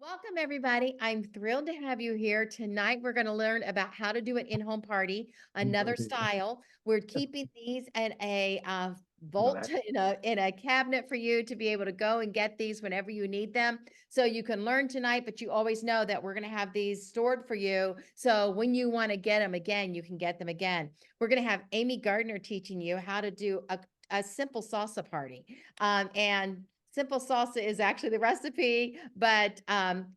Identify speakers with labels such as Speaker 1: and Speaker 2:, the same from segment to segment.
Speaker 1: Welcome, everybody. I'm thrilled to have you here. Tonight, we're going to learn about how to do an in-home party, another style. We're keeping these in a vault, in a cabinet for you to be able to go and get these whenever you need them. So you can learn tonight, but you always know that we're going to have these stored for you. So when you want to get them again, you can get them again. We're going to have Amy Gardner teaching you how to do a simple salsa party. And simple salsa is actually the recipe, but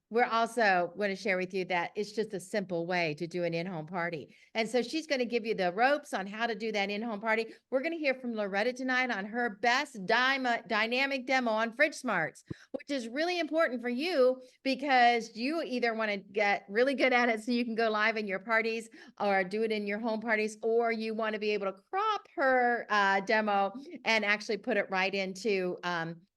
Speaker 1: we're also going to share with you that it's just a simple way to do an in-home party. And so she's going to give you the ropes on how to do that in-home party. We're going to hear from Loretta tonight on her best dynamic demo on Fridge Smarts, which is really important for you because you either want to get really good at it so you can go live in your parties or do it in your home parties, or you want to be able to crop her demo and actually put it right into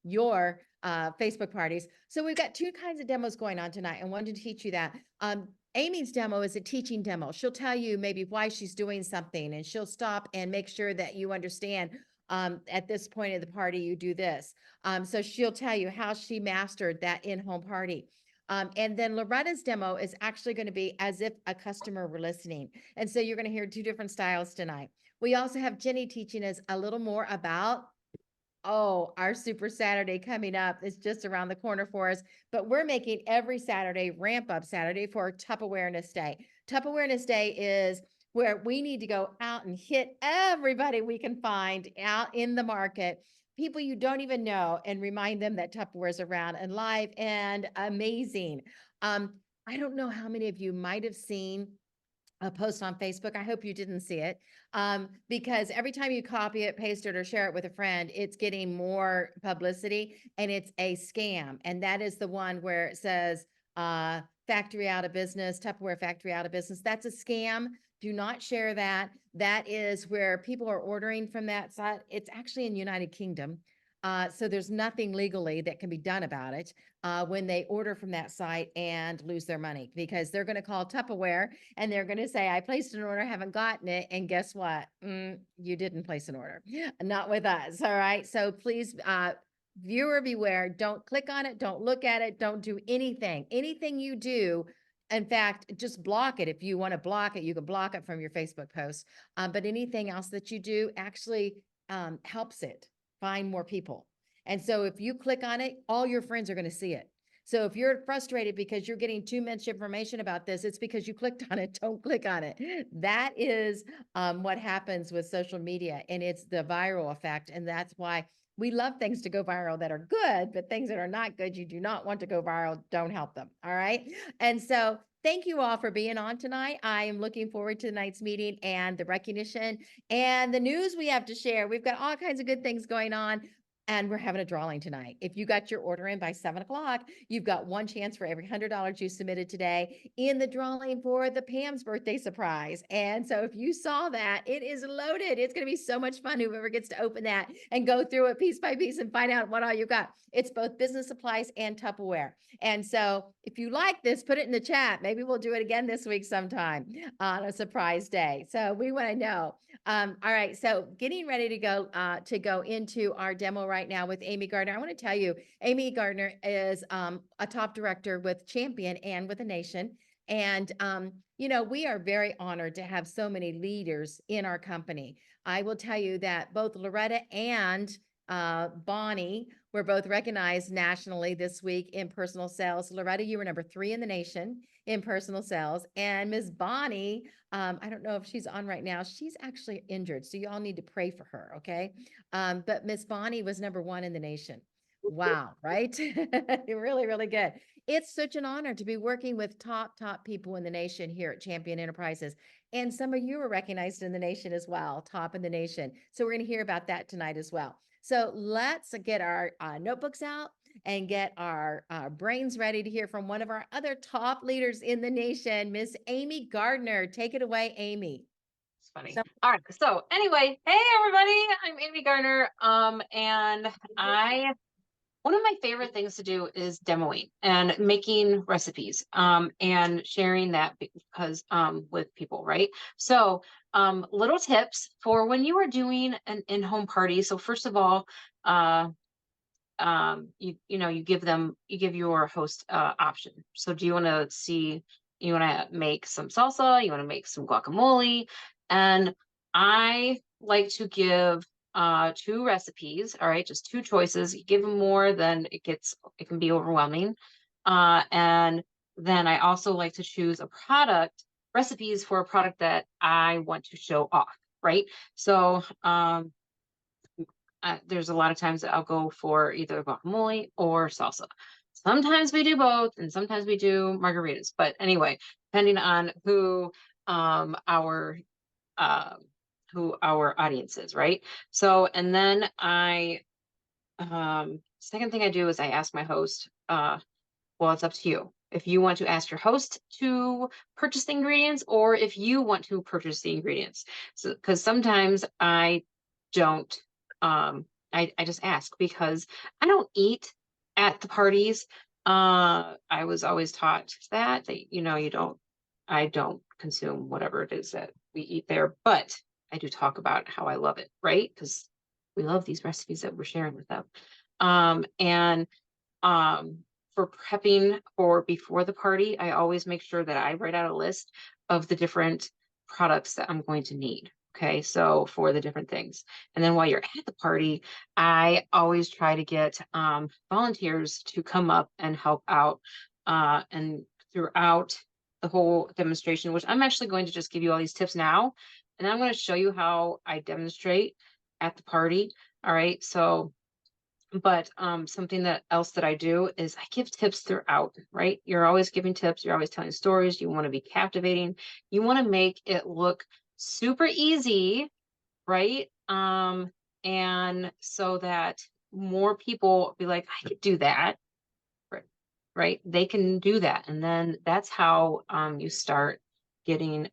Speaker 1: your Facebook parties. So we've got two kinds of demos going on tonight. I wanted to teach you that. Amy's demo is a teaching demo. She'll tell you maybe why she's doing something, and she'll stop and make sure that you understand at this point of the party, you do this. So she'll tell you how she mastered that in-home party. And then Loretta's demo is actually going to be as if a customer were listening. And so you're going to hear two different styles tonight. We also have Jeni teaching us a little more about our Super Saturday coming up. It's just around the corner for us, but we're making every Saturday ramp up Saturday for Tup Awareness Day. Tup Awareness Day is where we need to go out and hit everybody we can find out in the market, people you don't even know, and remind them that Tupperware is around and live and amazing. I don't know how many of you might have seen a post on Facebook. I hope you didn't see it, because every time you copy it, paste it, or share it with a friend, it's getting more publicity, and it's a scam. And that is the one where it says factory out of business, Tupperware factory out of business. That's a scam. Do not share that. That is where people are ordering from that site. It's actually in the United Kingdom. So there's nothing legally that can be done about it when they order from that site and lose their money, because they're going to call Tupperware and they're going to say, I placed an order, haven't gotten it. And guess what? You didn't place an order. Not with us. All right. So please, viewer beware. Don't click on it. Don't look at it. Don't do anything. Anything you do, in fact, just block it. If you want to block it, you can block it from your Facebook post. But anything else that you do actually helps it find more people. And so if you click on it, all your friends are going to see it. So if you're frustrated because you're getting too much information about this, it's because you clicked on it. Don't click on it. That is what happens with social media, and it's the viral effect. And that's why we love things to go viral that are good, but things that are not good, you do not want to go viral. Don't help them. All right. And so thank you all for being on tonight. I am looking forward to tonight's meeting and the recognition and the news we have to share. We've got all kinds of good things going on. And we're having a drawing tonight. If you got your order in by 7 o'clock, you've got one chance for every $100 you submitted today in the drawing for the Pam's birthday surprise. And so if you saw that, it is loaded. It's going to be so much fun. Whoever gets to open that and go through it piece by piece and find out what all you got. It's both business supplies and Tupperware. And so if you like this, put it in the chat. Maybe we'll do it again this week sometime on a surprise day. So we want to know. All right. So getting ready to go into our demo right now with Amy Gardner. I want to tell you, Amy Gardner is a top director with Champion and with the Nation. And, we are very honored to have so many leaders in our company. I will tell you that both Loretta and Bonnie were both recognized nationally this week in personal sales. Loretta, you were number 3 in the nation in personal sales. And Ms. Bonnie, I don't know if she's on right now. She's actually injured, so you all need to pray for her, okay? But Ms. Bonnie was number 1 in the nation. Wow, right? Really, really good. It's such an honor to be working with top people in the nation here at Champion Enterprises. And some of you are recognized in the nation as well, top in the nation. So we're going to hear about that tonight as well. So let's get our notebooks out and get our brains ready to hear from one of our other top leaders in the nation, Miss Amy Gardner. Take it away, Amy.
Speaker 2: It's funny. All right. So anyway, hey everybody, I'm Amy Gardner. And one of my favorite things to do is demoing and making recipes, and sharing that because with people, right? So little tips for when you are doing an in-home party. So first of all, you give your host option. So do you want to make some salsa, you want to make some guacamole? And I like to give two recipes, all right, just two choices. You give them more, then it can be overwhelming. And then I also like to choose recipes for a product that I want to show off, right? So there's a lot of times that I'll go for either guacamole or salsa. Sometimes we do both, and sometimes we do margaritas. But anyway, depending on um, our uh, who our audience is, right? So, and then second thing I do is I ask my host. Well, it's up to you. If you want to ask your host to purchase the ingredients, or if you want to purchase the ingredients. So, because sometimes I don't, I just ask because I don't eat at the parties. I was always taught that I don't consume whatever it is that we eat there, but I do talk about how I love it, right? Because we love these recipes that we're sharing with them. And um, for prepping for before the party, I always make sure that I write out a list of the different products that I'm going to need. Okay, so for the different things. And then while you're at the party, I always try to get volunteers to come up and help out and throughout the whole demonstration, which I'm actually going to just give you all these tips now. And I'm going to show you how I demonstrate at the party. All right, so but something that else that I do is I give tips throughout, right? You're always giving tips, you're always telling stories, you want to be captivating, you want to make it look super easy, right? And so that more people be like, I could do that, right? Right? They can do that. And then that's how you start getting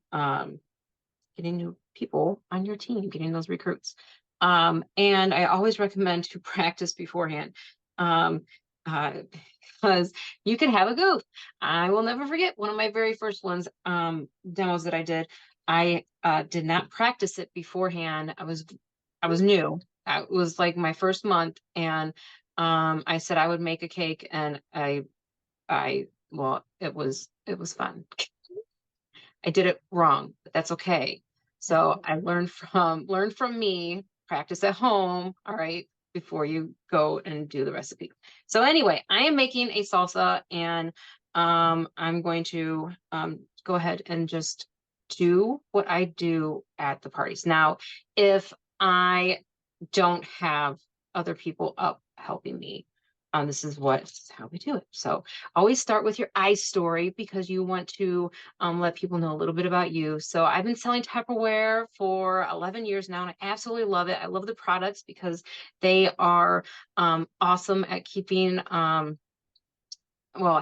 Speaker 2: getting new people on your team, getting those recruits. And I always recommend to practice beforehand. Um, uh, because you can have a goof. I will never forget one of my very first demos that I did. I did not practice it beforehand. I was new. It was like my first month, and I said I would make a cake, and well, it was fun. I did it wrong, but that's okay. So I learned from me, practice at home, all right, before you go and do the recipe. So anyway, I am making a salsa, and I'm going to go ahead and just do what I do at the parties. Now, if I don't have other people up helping me, this is how we do it. So always start with your I story because you want to let people know a little bit about you. So I've been selling Tupperware for 11 years now, and I absolutely love it. I love the products because they are awesome at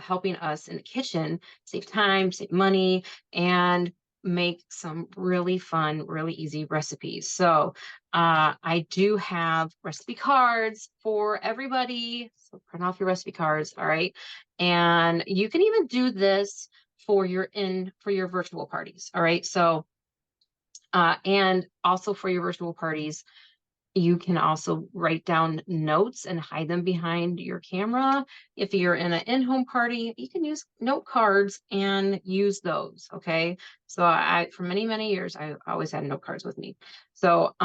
Speaker 2: helping us in the kitchen save time, save money, and make some really fun, really easy recipes. So I do have recipe cards for everybody. So print off your recipe cards, all right? And you can even do this for your virtual parties, all right? So and also for your virtual parties, you can also write down notes and hide them behind your camera. If you're in an in-home party, you can use note cards and use those. Okay. So for many, many years, I always had note cards with me. So,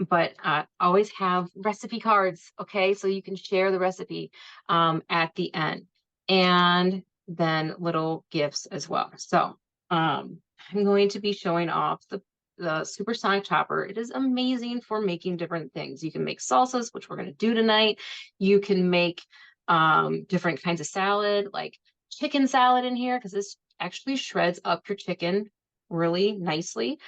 Speaker 2: but always have recipe cards. Okay. So you can share the recipe at the end, and then little gifts as well. So I'm going to be showing off the supersonic chopper. It is amazing for making different things. You can make salsas, which we're going to do tonight. You can make different kinds of salad, like chicken salad in here, because this actually shreds up your chicken really nicely.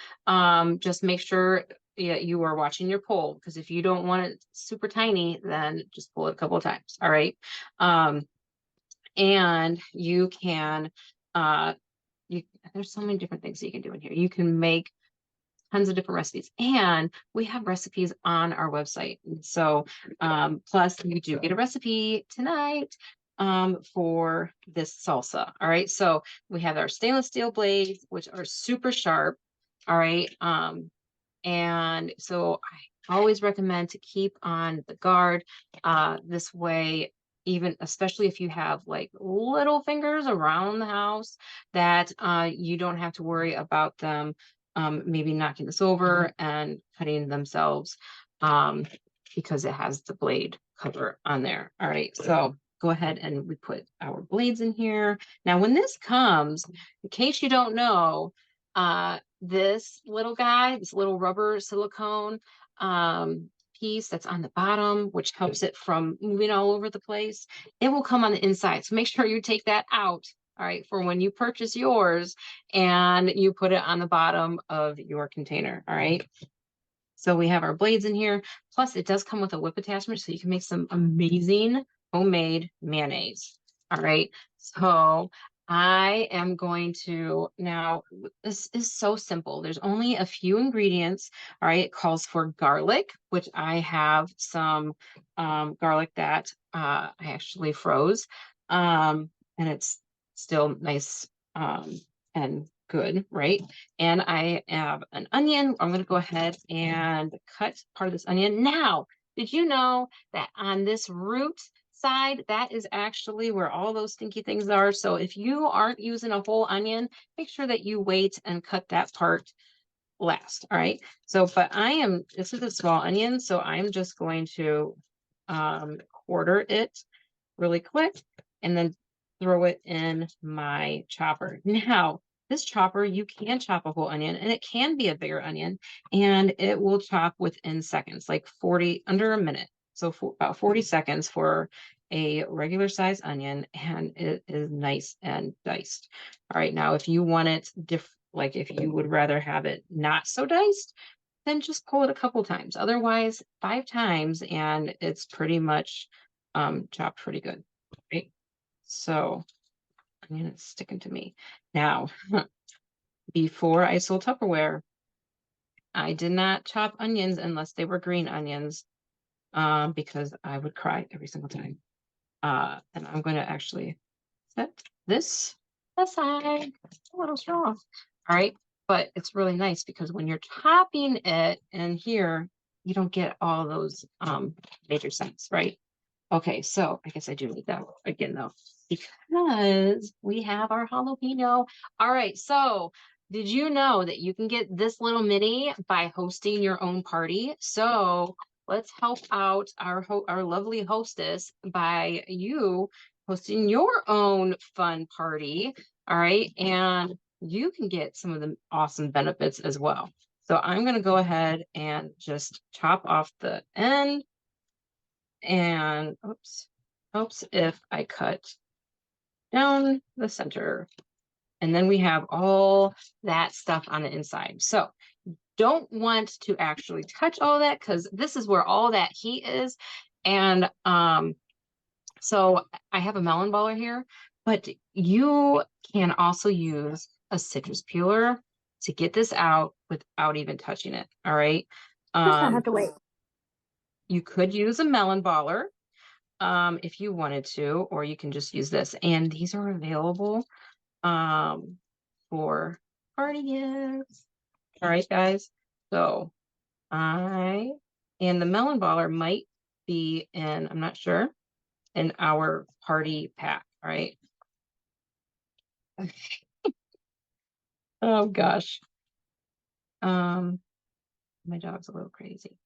Speaker 2: Just make sure you are watching your pole, because if you don't want it super tiny, then just pull it a couple of times. All right. And you can there's so many different things that you can do in here. You can make tons of different recipes, and we have recipes on our website. And so plus you do get a recipe tonight for this salsa. All right, so we have our stainless steel blades, which are super sharp. All right, and so always recommend to keep on the guard. This way, even especially if you have like little fingers around the house, that you don't have to worry about them maybe knocking this over and cutting themselves because it has the blade cover on there. All right, so go ahead and we put our blades in here. Now, when this comes, in case you don't know, this little guy, this little rubber silicone piece that's on the bottom, which helps it from moving all over the place, it will come on the inside. So make sure you take that out, all right, for when you purchase yours and you put it on the bottom of your container, all right? So we have our blades in here. Plus, it does come with a whip attachment, so you can make some amazing homemade mayonnaise. All right. So I am going to now, this is so simple. There's only a few ingredients. All right. It calls for garlic, which I have some garlic that I actually froze. And it's still nice and good, right? And I have an onion. I'm going to go ahead and cut part of this onion. Now, did you know that on this root side, that is actually where all those stinky things are? So if you aren't using a whole onion, make sure that you wait and cut that part last. All right. So, but this is a small onion, so I'm just going to quarter it really quick and then throw it in my chopper. Now, this chopper, you can chop a whole onion and it can be a bigger onion and it will chop within seconds, like 40, under a minute. So for about 40 seconds for a regular size onion, and it is nice and diced. All right, now if you want it like if you would rather have it not so diced, then just pull it a couple times. Otherwise, 5 times and it's pretty much chopped pretty good. Right? So I mean, it's sticking to me. Now, before I sold Tupperware, I did not chop onions unless they were green onions because I would cry every single time. And I'm going to actually set this aside. A little strong. All right. But it's really nice because when you're chopping it in here, you don't get all those major scents, right? Okay, so I guess I do need that again though, because we have our jalapeno. All right, so did you know that you can get this little mini by hosting your own party? So let's help out our lovely hostess by you hosting your own fun party. All right, and you can get some of the awesome benefits as well. So I'm going to go ahead and just chop off the end. And oops, if I cut down the center, and then we have all that stuff on the inside. So don't want to actually touch all that because this is where all that heat is. And so I have a melon baller here, but you can also use a citrus peeler to get this out without even touching it. All right.
Speaker 3: I have to wait.
Speaker 2: You could use a melon baller if you wanted to, or you can just use this. And these are available for party gifts. All right, guys. So and the melon baller might be in, I'm not sure, in our party pack. All right. Oh gosh. My dog's a little crazy.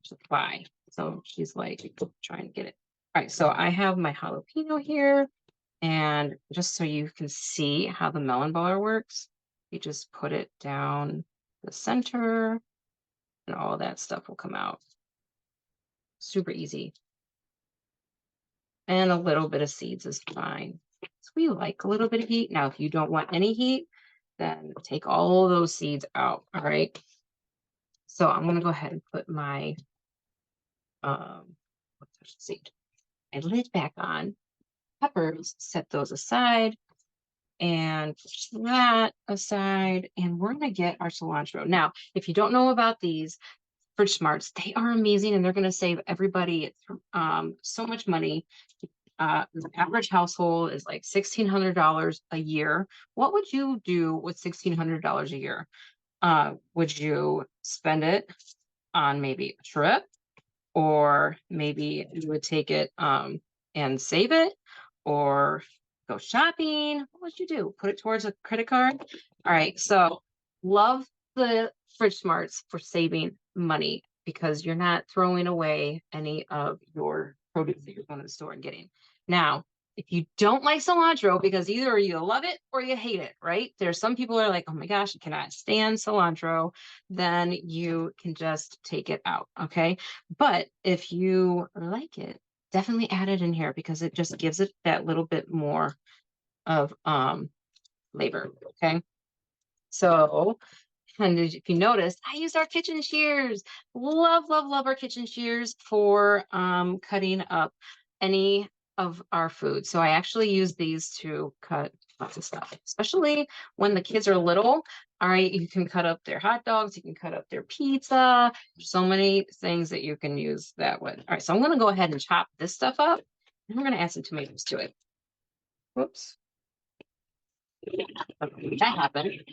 Speaker 2: She's a fly. So she's like trying to get it. All right, so I have my jalapeno here. And just so you can see how the melon baller works, you just put it down the center and all that stuff will come out. Super easy. And a little bit of seeds is fine. So we like a little bit of heat. Now, if you don't want any heat, then take all those seeds out. All right. So I'm going to go ahead and put my seed, my lid back on. Peppers, set those aside. And push that aside, and we're going to get our cilantro. Now, if you don't know about these Fridge Smarts, they are amazing and they're going to save everybody so much money. The average household is like $1,600 a year. What would you do with $1,600 a year? Would you spend it on maybe a trip, or maybe you would take it and save it, or go shopping. What would you do? Put it towards a credit card? All right. So love the fridge smarts for saving money because you're not throwing away any of your produce that you're going to the store and getting. Now, if you don't like cilantro, because either you love it or you hate it, right? There's some people that are like, oh my gosh, I cannot stand cilantro. Then you can just take it out. Okay. But if you like it, definitely add it in here because it just gives it that little bit more of flavor. Okay. So, and if you noticed, I used our kitchen shears. Love, love, love our kitchen shears for cutting up any of our food. So I actually use these to cut lots of stuff, especially when the kids are little. All right, you can cut up their hot dogs, you can cut up their pizza. There's so many things that you can use that with. All right, so I'm going to go ahead and chop this stuff up, and we're going to add some tomatoes to it. Whoops. That happened.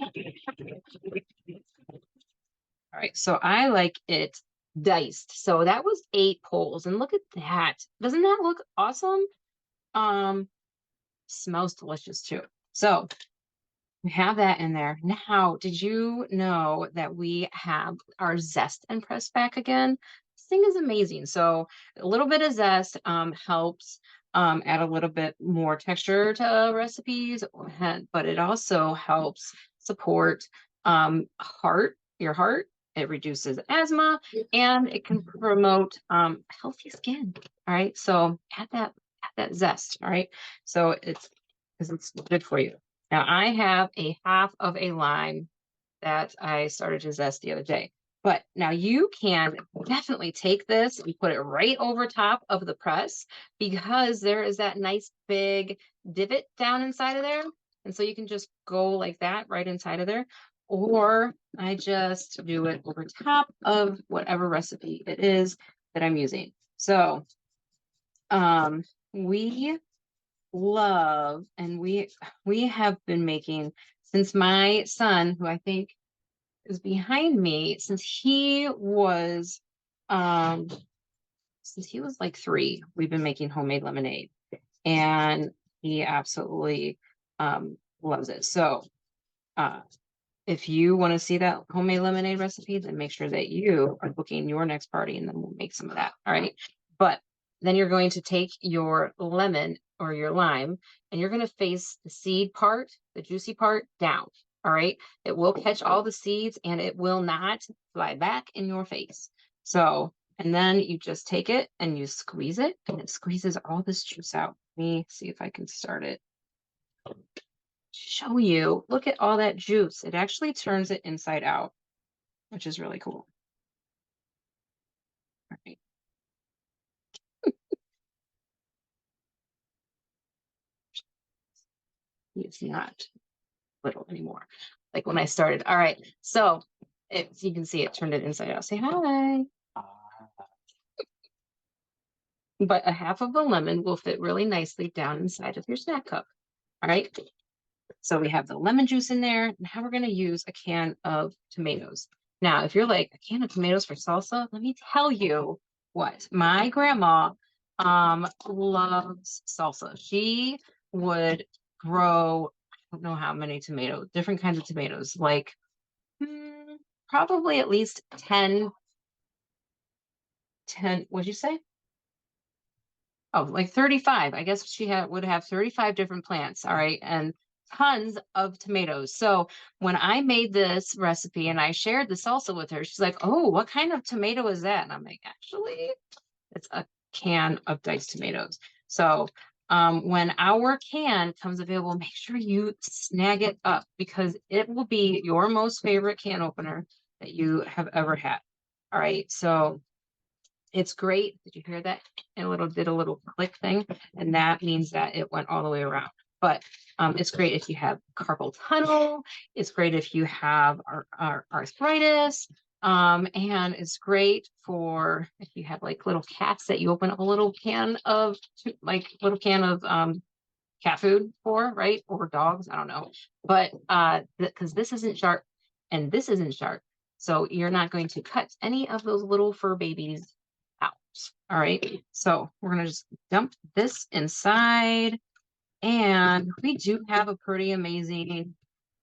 Speaker 2: All right, so I like it diced. So that was 8 poles, and look at that. Doesn't that look awesome? Smells delicious too. So we have that in there. Now, did you know that we have our zest and press back again? This thing is amazing. So a little bit of zest helps add a little bit more texture to recipes, but it also helps support your heart. It reduces asthma and it can promote healthy skin. All right. So add that zest. All right. So it's because it's good for you. Now I have a half of a lime that I started to zest the other day. But now you can definitely take this and put it right over top of the press because there is that nice big divot down inside of there. And so you can just go like that right inside of there. Or I just do it over top of whatever recipe it is that I'm using. So we love and we have been making since my son, who I think is behind me, since he was like 3, we've been making homemade lemonade, and he absolutely loves it. So if you want to see that homemade lemonade recipe, then make sure that you are booking your next party, and then we'll make some of that. All right. But then you're going to take your lemon or your lime, and you're going to face the seed part, the juicy part, down. All right. It will catch all the seeds and it will not fly back in your face. So, and then you just take it and you squeeze it, and it squeezes all this juice out. Let me see if I can start it. Show you. Look at all that juice. It actually turns it inside out, which is really cool. All right. It's not little anymore, like when I started. All right, so you can see it turned it inside out. Say hi. But a half of a lemon will fit really nicely down inside of your snack cup. All right. So we have the lemon juice in there. Now we're going to use a can of tomatoes. Now, if you're like, a can of tomatoes for salsa, let me tell you what. My grandma loves salsa. She would grow, I don't know how many tomatoes, different kinds of tomatoes, like probably at least 10, what'd you say? Oh, like 35. I guess she would have 35 different plants. All right. And tons of tomatoes. So when I made this recipe and I shared the salsa with her, she's like, oh, what kind of tomato is that? And I'm like, actually, it's a can of diced tomatoes. So when our can comes available, make sure you snag it up because it will be your most favorite can opener that you have ever had. All right. So it's great. Did you hear that? It did a little click thing, and that means that it went all the way around. But it's great if you have carpal tunnel. It's great if you have arthritis. And it's great for if you have like little cats that you open up a little can of cat food for, right? Or dogs, I don't know. But because this isn't sharp and this isn't sharp. So you're not going to cut any of those little fur babies out. All right. So we're going to just dump this inside. And we do have a pretty amazing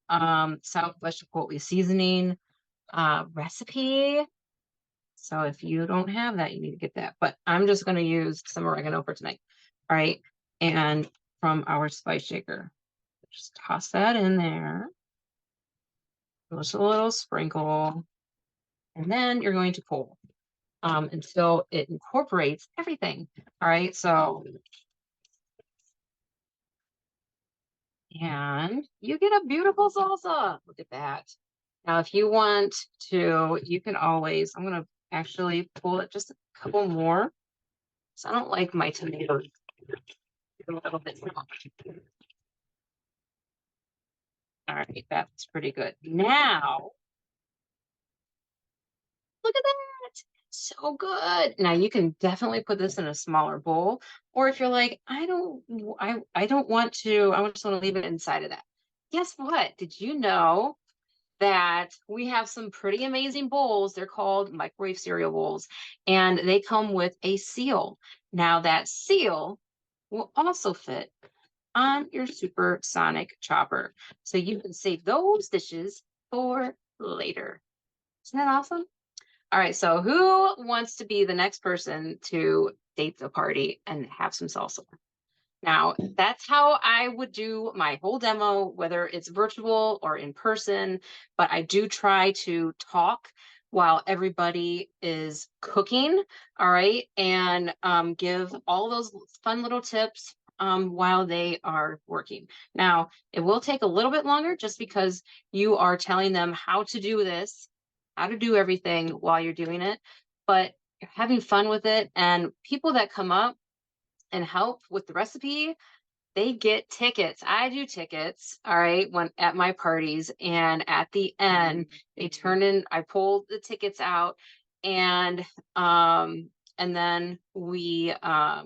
Speaker 2: Southwest Chipotle seasoning recipe. So if you don't have that, you need to get that. But I'm just going to use some oregano for tonight. All right. And from our spice shaker, just toss that in there. Just a little sprinkle. And then you're going to pull until it incorporates everything. All right. So, and you get a beautiful salsa. Look at that. Now, if you want to, you can always, I'm going to actually pull it just a couple more. So I don't like my tomatoes a little bit more. All right, that's pretty good. Now, look at that. So good. Now you can definitely put this in a smaller bowl. Or if you're like, I don't want to, I just want to leave it inside of that. Guess what? Did you know that we have some pretty amazing bowls? They're called microwave cereal bowls, and they come with a seal. Now that seal will also fit on your supersonic chopper. So you can save those dishes for later. Isn't that awesome? All right, so who wants to be the next person to date the party and have some salsa? Now, that's how I would do my whole demo, whether it's virtual or in person, but I do try to talk while everybody is cooking, all right, and give all those fun little tips while they are working. Now, it will take a little bit longer just because you are telling them how to do this, how to do everything while you're doing it, but you're having fun with it, and people that come up and help with the recipe, they get tickets. I do tickets, all right, when at my parties, and at the end they turn in, I pull the tickets out, and then we I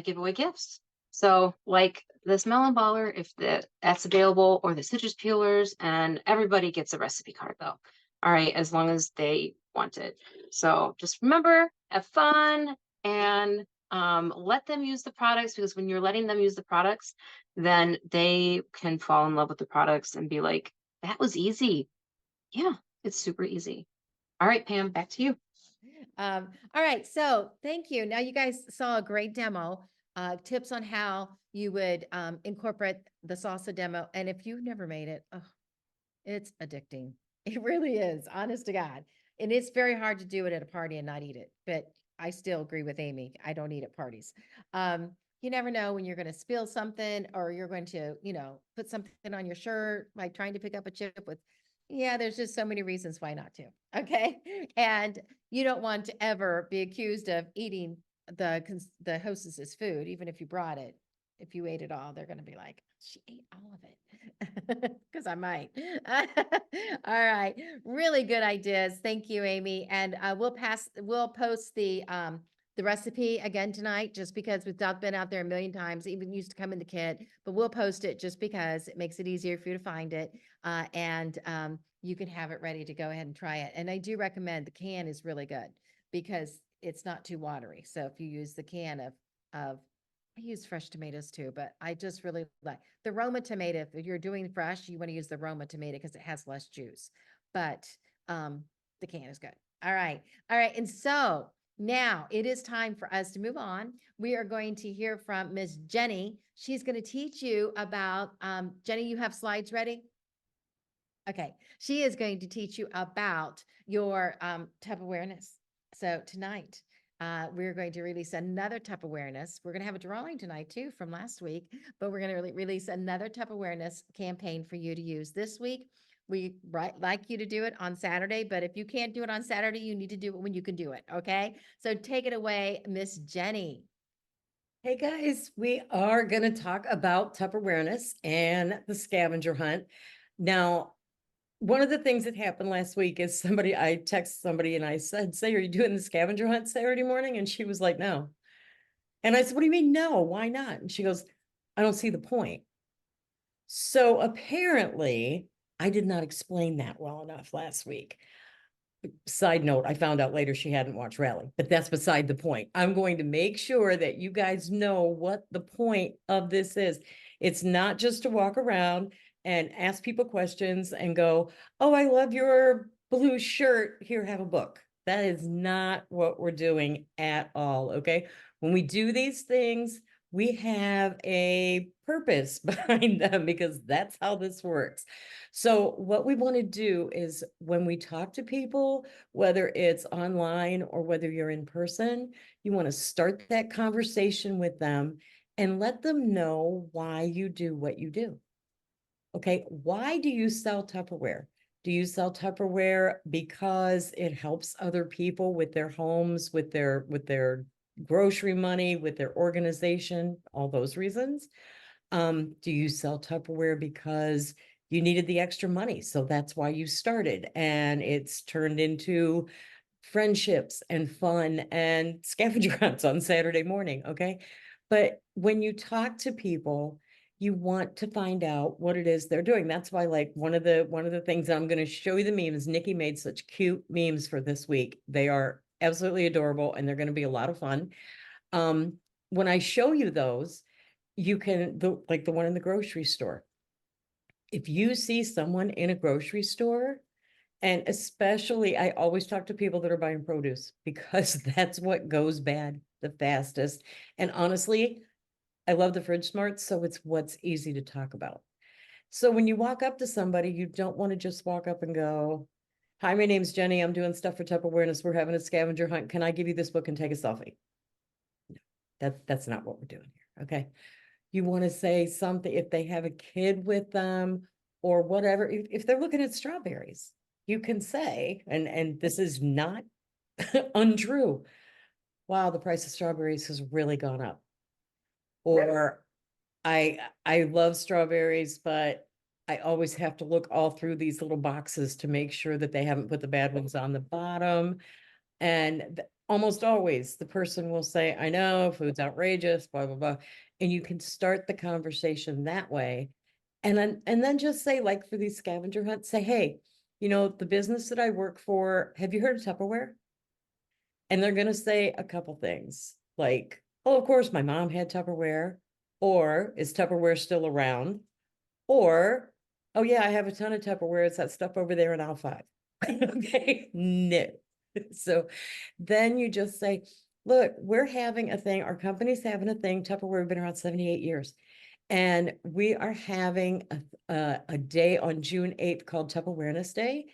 Speaker 2: give away gifts. So like this melon baller, if that's available, or the citrus peelers, and everybody gets a recipe card though. All right, as long as they want it. So just remember, have fun, and let them use the products, because when you're letting them use the products, then they can fall in love with the products and be like, that was easy. Yeah, it's super easy. All right, Pam, back to you.
Speaker 1: All right, so thank you. Now you guys saw a great demo, tips on how you would incorporate the salsa demo. And if you've never made it, oh, it's addicting. It really is, honest to God. And it's very hard to do it at a party and not eat it. But I still agree with Amy. I don't eat at parties. You never know when you're going to spill something, or you're going to, put something on your shirt, like trying to pick up a chip with. Yeah, there's just so many reasons why not to. Okay. And you don't want to ever be accused of eating the hostess's food, even if you brought it. If you ate it all, they're going to be like, she ate all of it, because I might. All right, really good ideas. Thank you, Amy. And we'll post the recipe again tonight, just because we've been out there a million times. It even used to come in the kit, but we'll post it just because it makes it easier for you to find it, and you can have it ready to go ahead and try it. And I do recommend the can is really good because it's not too watery. So if you use the can of I use fresh tomatoes too, but I just really like the Roma tomato. If you're doing fresh, you want to use the Roma tomato because it has less juice. But the can is good. All right. All right. And so now it is time for us to move on. We are going to hear from Miss Jeni. She's going to teach you about Jeni, you have slides ready? Okay. She is going to teach you about your type awareness. So tonight, we're going to release another type awareness. We're going to have a drawing tonight too from last week, but we're going to release another type awareness campaign for you to use this week. We like you to do it on Saturday, but if you can't do it on Saturday, you need to do it when you can do it. Okay. So take it away, Miss Jeni.
Speaker 3: Hey guys, we are going to talk about Tupper awareness and the scavenger hunt. Now, one of the things that happened last week is I texted somebody and I said, "Say, are you doing the scavenger hunt Saturday morning?" And she was like, "No." And I said, "What do you mean, no? Why not?" And she goes, "I don't see the point." So apparently I did not explain that well enough last week. Side note, I found out later she hadn't watched Rally, but that's beside the point. I'm going to make sure that you guys know what the point of this is. It's not just to walk around and ask people questions and go, oh, I love your blue shirt. Here, have a book. That is not what we're doing at all. Okay. When we do these things, we have a purpose behind them because that's how this works. So what we want to do is when we talk to people, whether it's online or whether you're in person, you want to start that conversation with them and let them know why you do what you do. Okay, why do you sell Tupperware? Do you sell Tupperware because it helps other people with their homes, with their grocery money, with their organization, all those reasons? Do you sell Tupperware because you needed the extra money? So that's why you started, and it's turned into friendships and fun and scavenger hunts on Saturday morning. Okay. But when you talk to people, you want to find out what it is they're doing. That's why, like, one of the things I'm going to show you the memes. Nikki made such cute memes for this week. They are absolutely adorable and they're going to be a lot of fun. When I show you those, you can, like the one in the grocery store. If you see someone in a grocery store, and especially I always talk to people that are buying produce because that's what goes bad the fastest. And honestly, I love the fridge smarts, so it's what's easy to talk about. So when you walk up to somebody, you don't want to just walk up and go, hi, my name's Jenny. I'm doing stuff for Tupperware Awareness. We're having a scavenger hunt. Can I give you this book and take a selfie? No, that's not what we're doing here. Okay. You want to say something if they have a kid with them or whatever. If they're looking at strawberries, you can say, and this is not untrue. Wow, the price of strawberries has really gone up. Or I love strawberries, but I always have to look all through these little boxes to make sure that they haven't put the bad ones on the bottom. And almost always the person will say, I know food's outrageous, blah, blah, blah. And you can start the conversation that way. And then just say, like, for these scavenger hunts, say, hey, the business that I work for, have you heard of Tupperware? And they're going to say a couple things like, oh, of course, my mom had Tupperware. Or is Tupperware still around? Or, oh yeah, I have a ton of Tupperware. It's that stuff over there in aisle 5. Okay, no. So then you just say, look, we're having a thing. Our company's having a thing. Tupperware have been around 78 years. And we are having a day on June 8th called Tupper Awareness Day.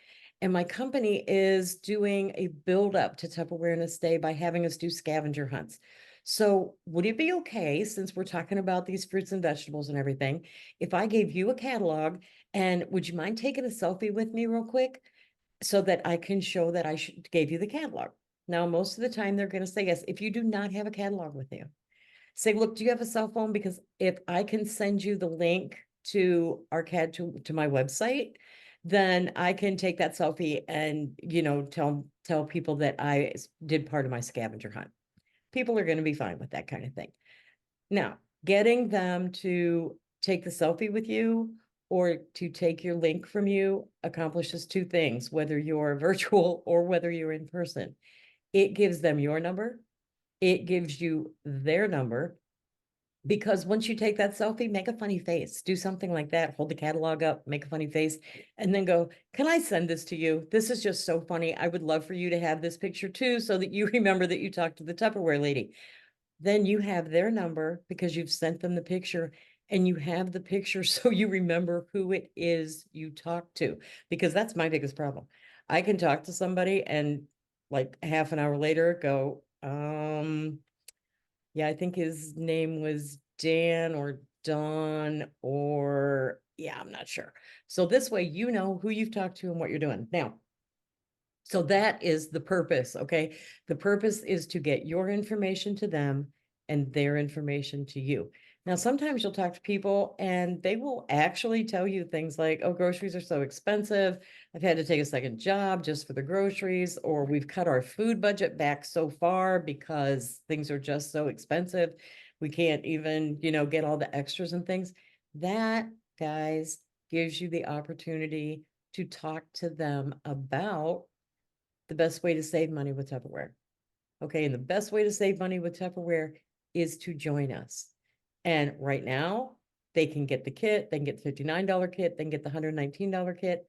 Speaker 3: And my company is doing a build up to Tupper Awareness Day by having us do scavenger hunts. So would it be okay, since we're talking about these fruits and vegetables and everything, if I gave you a catalog, and would you mind taking a selfie with me real quick so that I can show that I gave you the catalog? Now, most of the time they're going to say yes. If you do not have a catalog with you, say, look, do you have a cell phone? Because if I can send you the link to our CAD to my website, then I can take that selfie and, tell people that I did part of my scavenger hunt. People are going to be fine with that kind of thing. Now, getting them to take the selfie with you or to take your link from you accomplishes two things, whether you're virtual or whether you're in person. It gives them your number. It gives you their number, because once you take that selfie, make a funny face, do something like that, hold the catalog up, make a funny face, and then go, can I send this to you? This is just so funny. I would love for you to have this picture too, so that you remember that you talked to the Tupperware lady. Then you have their number because you've sent them the picture, and you have the picture so you remember who it is you talked to, because that's my biggest problem. I can talk to somebody and like half an hour later go, yeah, I think his name was Dan or Don, or yeah, I'm not sure. So this way, you know who you've talked to and what you're doing. Now, so that is the purpose, okay? The purpose is to get your information to them and their information to you. Now, sometimes you'll talk to people and they will actually tell you things like, oh, groceries are so expensive. I've had to take a second job just for the groceries, or we've cut our food budget back so far because things are just so expensive. We can't even, get all the extras and things. That, guys, gives you the opportunity to talk to them about the best way to save money with Tupperware. Okay, and the best way to save money with Tupperware is to join us. And right now, they can get the kit, they can get the $59 kit, they can get the $119 kit.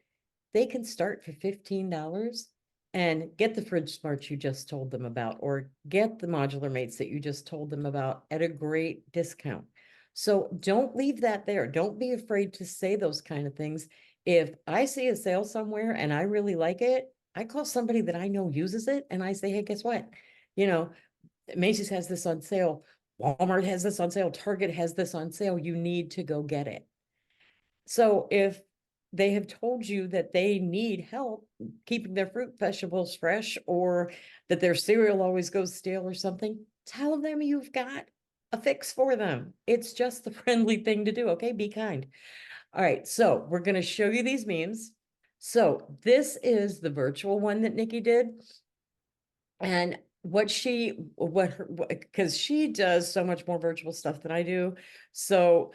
Speaker 3: They can start for $15 and get the fridge smarts you just told them about, or get the modular mates that you just told them about at a great discount. So don't leave that there. Don't be afraid to say those kind of things. If I see a sale somewhere and I really like it, I call somebody that I know uses it and I say, hey, guess what? You know, Macy's has this on sale. Walmart has this on sale. Target has this on sale. You need to go get it. So if they have told you that they need help keeping their fruit, vegetables fresh, or that their cereal always goes stale or something, tell them you've got a fix for them. It's just the friendly thing to do. Okay, be kind. All right, so we're going to show you these memes. So this is the virtual one that Nikki did. And because she does so much more virtual stuff than I do. So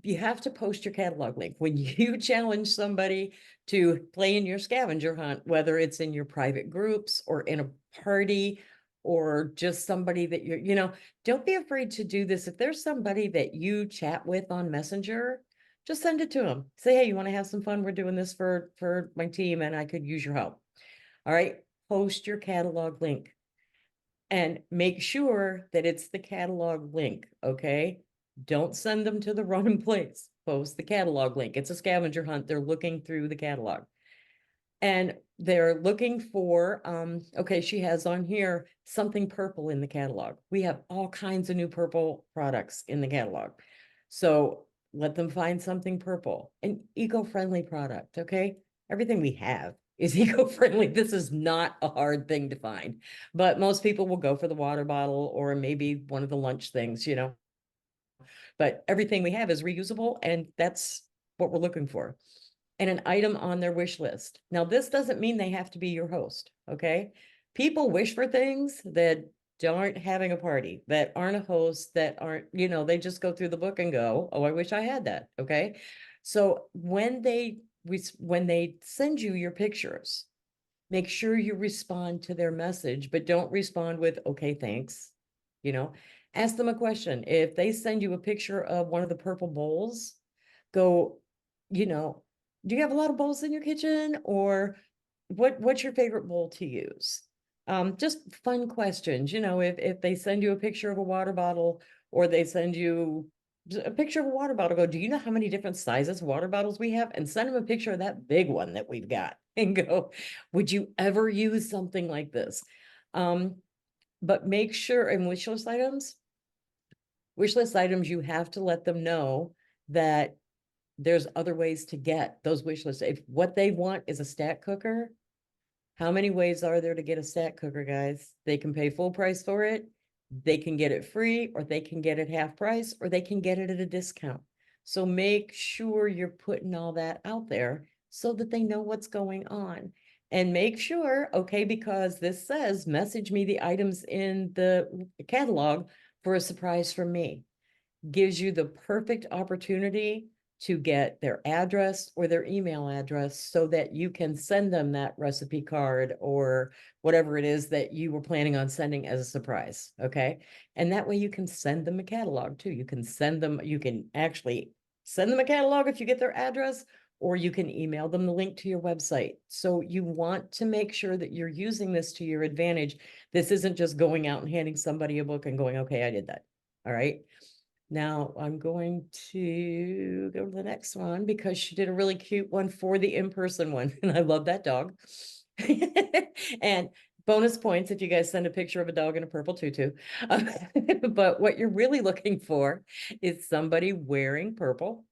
Speaker 3: you have to post your catalog link when you challenge somebody to play in your scavenger hunt, whether it's in your private groups or in a party or just somebody that don't be afraid to do this. If there's somebody that you chat with on Messenger, just send it to them. Say, hey, you want to have some fun? We're doing this for my team and I could use your help. All right, post your catalog link and make sure that it's the catalog link, okay? Don't send them to the wrong place. Post the catalog link. It's a scavenger hunt. They're looking through the catalog. And they're looking for, okay, she has on here something purple in the catalog. We have all kinds of new purple products in the catalog. So let them find something purple, an eco-friendly product, okay? Everything we have is eco-friendly. This is not a hard thing to find, but most people will go for the water bottle or maybe one of the lunch things, but everything we have is reusable, and that's what we're looking for. And an item on their wish list. Now, this doesn't mean they have to be your host, okay? People wish for things that aren't having a party, that aren't a host, that aren't, they just go through the book and go, oh, I wish I had that, okay? So when they send you your pictures, make sure you respond to their message, but don't respond with, okay, thanks. Ask them a question. If they send you a picture of one of the purple bowls, go, do you have a lot of bowls in your kitchen, or what's your favorite bowl to use? Just fun questions. If they send you a picture of a water bottle, or they send you a picture of a water bottle, go, do you know how many different sizes water bottles we have? And send them a picture of that big one that we've got and go, would you ever use something like this? But make sure in wish list items, you have to let them know that there's other ways to get those wish lists. If what they want is a stack cooker, how many ways are there to get a stack cooker, guys? They can pay full price for it. They can get it free, or they can get it half price, or they can get it at a discount. So make sure you're putting all that out there so that they know what's going on. And make sure, okay, because this says, message me the items in the catalog for a surprise from me. Gives you the perfect opportunity to get their address or their email address so that you can send them that recipe card or whatever it is that you were planning on sending as a surprise. Okay. And that way you can send them a catalog too. You can actually send them a catalog if you get their address, or you can email them the link to your website. So you want to make sure that you're using this to your advantage. This isn't just going out and handing somebody a book and going, okay, I did that. All right. Now I'm going to go to the next one because she did a really cute one for the in-person one. And I love that dog. And bonus points if you guys send a picture of a dog in a purple tutu. But what you're really looking for is somebody wearing purple.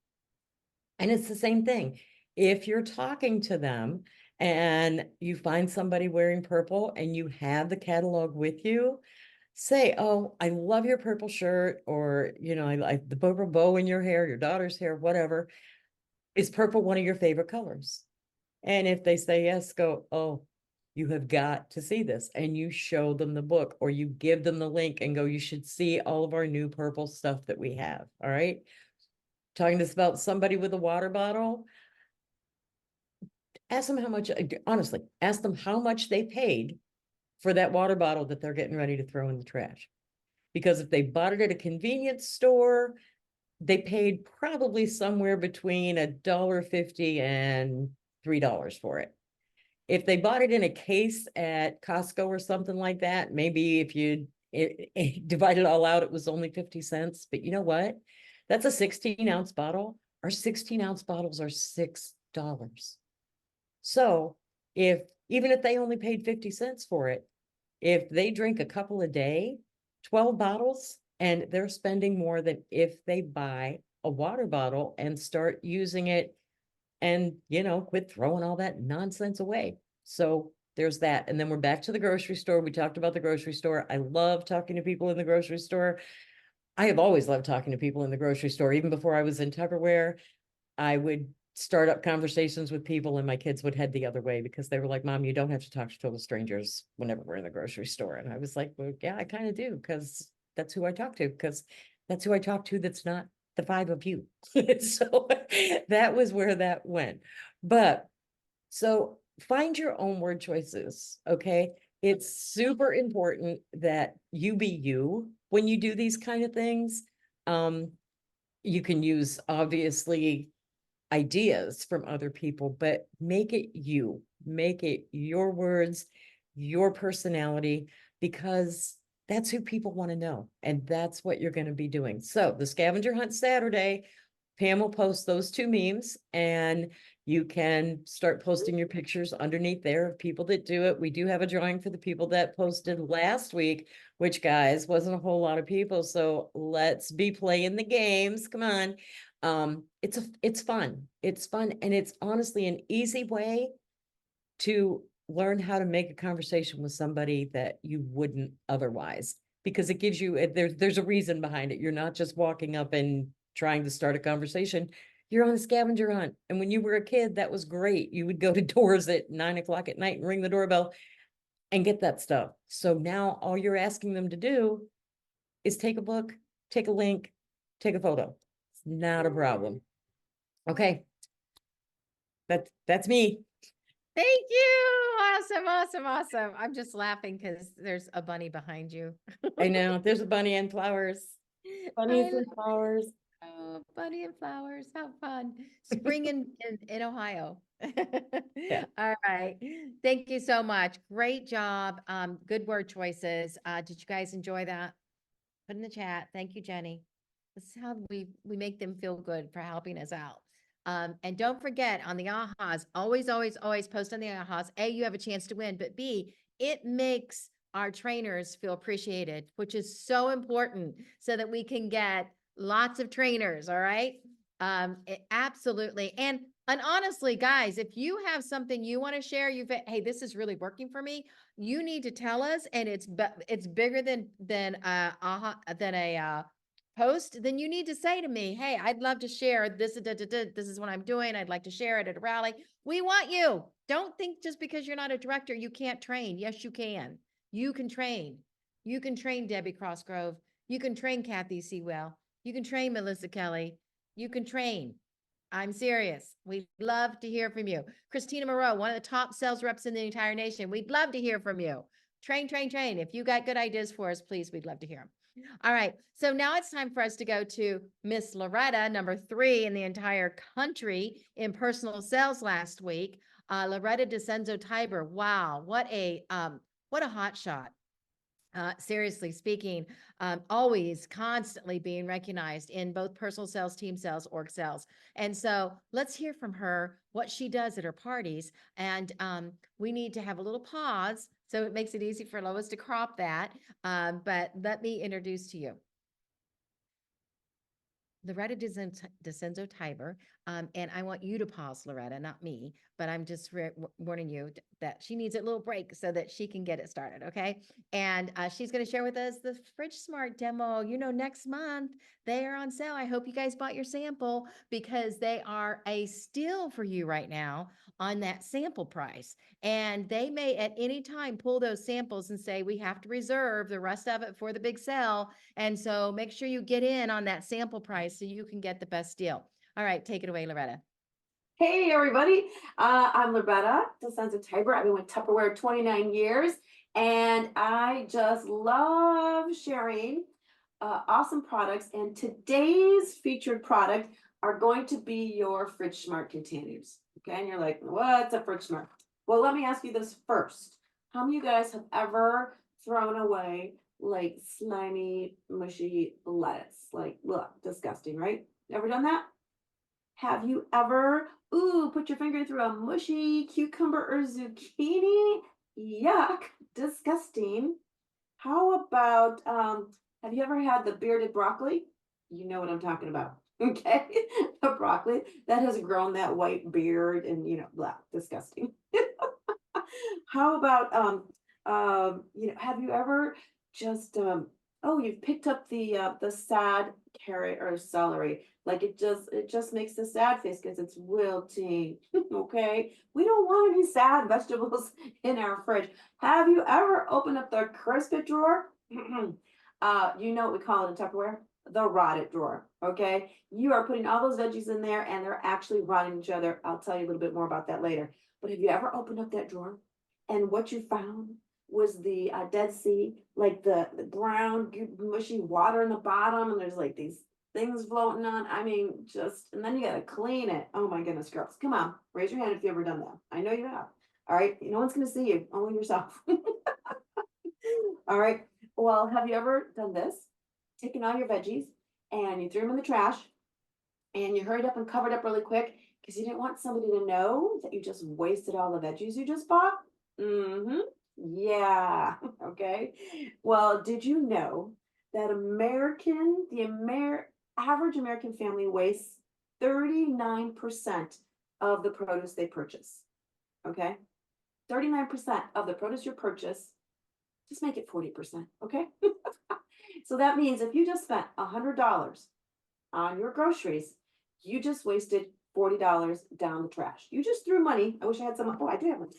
Speaker 3: And it's the same thing. If you're talking to them and you find somebody wearing purple and you have the catalog with you, say, oh, I love your purple shirt, or, I like the purple bow in your hair, your daughter's hair, whatever. Is purple one of your favorite colors? And if they say yes, go, oh, you have got to see this. And you show them the book, or you give them the link and go, you should see all of our new purple stuff that we have. All right. talking to us about somebody with a water bottle, ask them how much, honestly, ask them how much they paid for that water bottle that they're getting ready to throw in the trash. Because if they bought it at a convenience store, they paid probably somewhere between $1.50 and $3 for it. If they bought it in a case at Costco or something like that, maybe if you divide it all out, it was only 50 cents. But you know what? That's a 16-ounce bottle. Our 16-ounce bottles are $6. So even if they only paid 50 cents for it, if they drink a couple a day, 12 bottles, and they're spending more than if they buy a water bottle and start using it and, quit throwing all that nonsense away. So there's that. And then we're back to the grocery store. We talked about the grocery store. I love talking to people in the grocery store. I have always loved talking to people in the grocery store. Even before I was in Tupperware, I would start up conversations with people and my kids would head the other way because they were like, Mom, you don't have to talk to total strangers whenever we're in the grocery store. And I was like, well, yeah, I kind of do, because that's who I talk to, because that's who I talk to. That's not the five of you. So that was where that went. But so find your own word choices. Okay. It's super important that you be you when you do these kind of things. You can use obviously ideas from other people, but make it you, make it your words, your personality, because that's who people want to know. And that's what you're going to be doing. So the scavenger hunt Saturday, Pam will post those two memes and you can start posting your pictures underneath there of people that do it. We do have a drawing for the people that posted last week, which, guys, wasn't a whole lot of people. So let's be playing the games. Come on. It's fun. It's fun. And it's honestly an easy way to learn how to make a conversation with somebody that you wouldn't otherwise, because it gives you, there's a reason behind it. You're not just walking up and trying to start a conversation. You're on a scavenger hunt. And when you were a kid, that was great. You would go to doors at 9 o'clock at night and ring the doorbell and get that stuff. So now all you're asking them to do is take a book, take a link, take a photo. It's not a problem. Okay. That's me.
Speaker 1: Thank you. Awesome, awesome, awesome. I'm just laughing because there's a bunny behind you.
Speaker 3: I know there's a bunny and flowers. Bunnies
Speaker 1: I
Speaker 3: and flowers.
Speaker 1: Oh, bunny and flowers, how fun. Spring in Ohio.
Speaker 3: Yeah.
Speaker 1: All right. Thank you so much. Great job. Good word choices. Did you guys enjoy that? Put in the chat. Thank you, Jenny. This is how we make them feel good for helping us out. And don't forget on the ahas, always, always, always post on the ahas. A, you have a chance to win, but B, it makes our trainers feel appreciated, which is so important so that we can get lots of trainers. All right. Absolutely. And honestly, guys, if you have something you want to share, hey, this is really working for me. You need to tell us, and it's bigger than a post. Then you need to say to me, hey, I'd love to share this. This is what I'm doing. I'd like to share it at a rally. We want you. Don't think just because you're not a director, you can't train. Yes, you can. You can train. You can train Debbie Crossgrove. You can train Kathy Sewell. You can train Melissa Kelly. You can train. I'm serious. We'd love to hear from you. Christina Moreau, one of the top sales reps in the entire nation. We'd love to hear from you. Train, train, train. If you got good ideas for us, please, we'd love to hear them. All right. So now it's time for us to go to Miss Loretta, number 3 in the entire country in personal sales last week. Loretta DiCenso-Tiber. Wow. What a hot shot. Seriously speaking, always constantly being recognized in both personal sales, team sales, org sales. And so let's hear from her what she does at her parties. And we need to have a little pause, so it makes it easy for Lois to crop that. But let me introduce to you Loretta DiCenso-Tiber. And I want you to pause, Loretta, not me, but I'm just warning you that she needs a little break so that she can get it started, okay? And she's going to share with us the Fridge Smart demo. Next month, they are on sale. I hope you guys bought your sample because they are a steal for you right now on that sample price. And they may at any time pull those samples and say, we have to reserve the rest of it for the big sale. And so make sure you get in on that sample price guys, so you can get the best deal. All right, take it away, Loretta.
Speaker 4: Hey everybody, I'm Loretta DiCenso-Tiber. I've been with Tupperware 29 years, and I just love sharing awesome products. And today's featured product are going to be your Fridge Smart containers. Okay, and you're like, what's a Fridge Smart? Well, let me ask you this first. How many of you guys have ever thrown away like slimy, mushy lettuce? Like, look, disgusting, right? Ever done that? Have you ever, put your finger through a mushy cucumber or zucchini? Yuck, disgusting. How about, have you ever had the bearded broccoli? You know what I'm talking about, okay? The broccoli that has grown that white beard and, blah, disgusting. How about, have you ever just, you've picked up the sad carrot or celery. Like it just makes the sad face because it's wilting. Okay. We don't want any sad vegetables in our fridge. Have you ever opened up the crisp drawer? You know what we call it in Tupperware? The rotted drawer. Okay. You are putting all those veggies in there and they're actually rotting each other. I'll tell you a little bit more about that later. But have you ever opened up that drawer and what you found was the Dead Sea, like the brown, mushy water in the bottom, and there's like these things floating on. I mean, and then you gotta clean it. Oh my goodness, girls. Come on, raise your hand if you've ever done that. I know you have. All right, no one's gonna see you, only yourself. All right, well, have you ever done this? Taken all your veggies and you threw them in the trash and you hurried up and covered up really quick because you didn't want somebody to know that you just wasted all the veggies you just bought? Mm-hmm. Yeah, okay. Well, did you know that average American family wastes 39% of the produce they purchase? Okay. 39% of the produce you purchase, just make it 40%, okay? So that means if you just spent $100 on your groceries, you just wasted $40 down the trash. You just threw money. I wish I had some. Oh, I do have money.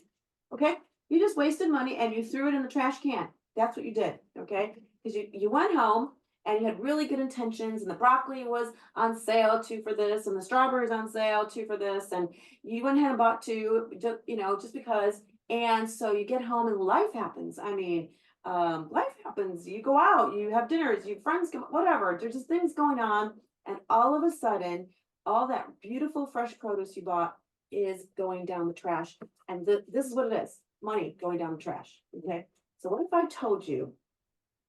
Speaker 4: Okay. You just wasted money and you threw it in the trash can. That's what you did, okay? Because you went home and you had really good intentions and the broccoli was on sale, 2 for this, and the strawberries on sale, 2 for this, and you went ahead and bought 2, just because. And so you get home and life happens. I mean, life happens. You go out, you have dinners, your friends come, whatever. There's just things going on, and all of a sudden, all that beautiful fresh produce you bought is going down the trash. And this is what it is. Money going down the trash. Okay. So what if I told you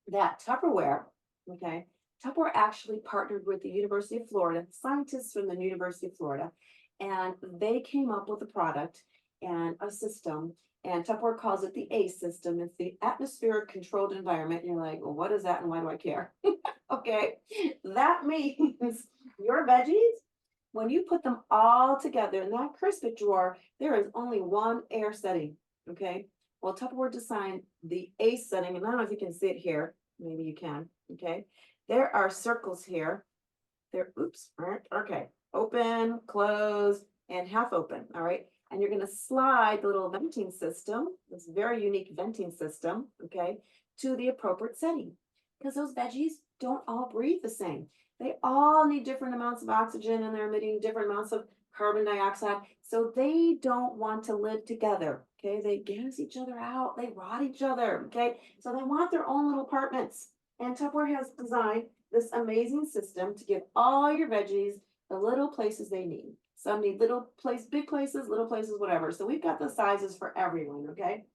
Speaker 4: that Tupperware actually partnered with the University of Florida, scientists from the University of Florida, and they came up with a product and a system, and Tupperware calls it the ACE system. It's the atmospheric controlled environment. And you're like, well, what is that and why do I care? Okay. That means your veggies, when you put them all together in that crisp drawer, there is only one air setting. Okay. Well, Tupperware designed the ACE setting, and I don't know if you can see it here. Maybe you can. Okay. There are circles here. Okay. Open, close, and half open. All right. And you're going to slide the little venting system, this very unique venting system, okay, to the appropriate setting. Because those veggies don't all breathe the same. They all need different amounts of oxygen and they're emitting different amounts of carbon dioxide. So they don't want to live together. Okay. They gas each other out. They rot each other. Okay. So they want their own little apartments. And Tupperware has designed this amazing system to give all your veggies the little places they need. Some need big places, little places, whatever. So we've got the sizes for everyone. Okay.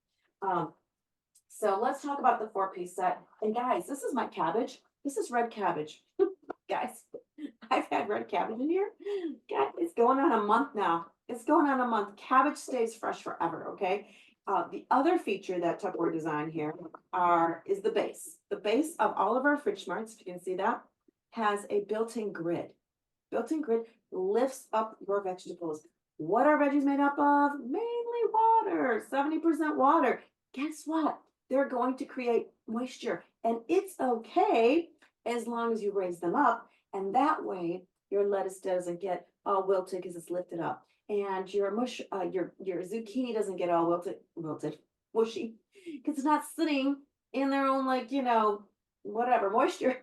Speaker 4: So let's talk about the 4-piece set. And guys, this is my cabbage. This is red cabbage. Guys, I've had red cabbage in here. God, it's going on a month now. It's going on a month. Cabbage stays fresh forever, okay? The other feature that Tupperware designed here is the base. The base of all of our Fridge Smarts, if you can see that, has a built-in grid. Built-in grid lifts up your vegetables. What are veggies made up of? Mainly water, 70% water. Guess what? They're going to create moisture, and it's okay as long as you raise them up, and that way your lettuce doesn't get all wilted because it's lifted up, and your zucchini doesn't get all wilted, mushy, because it's not sitting in their own whatever moisture.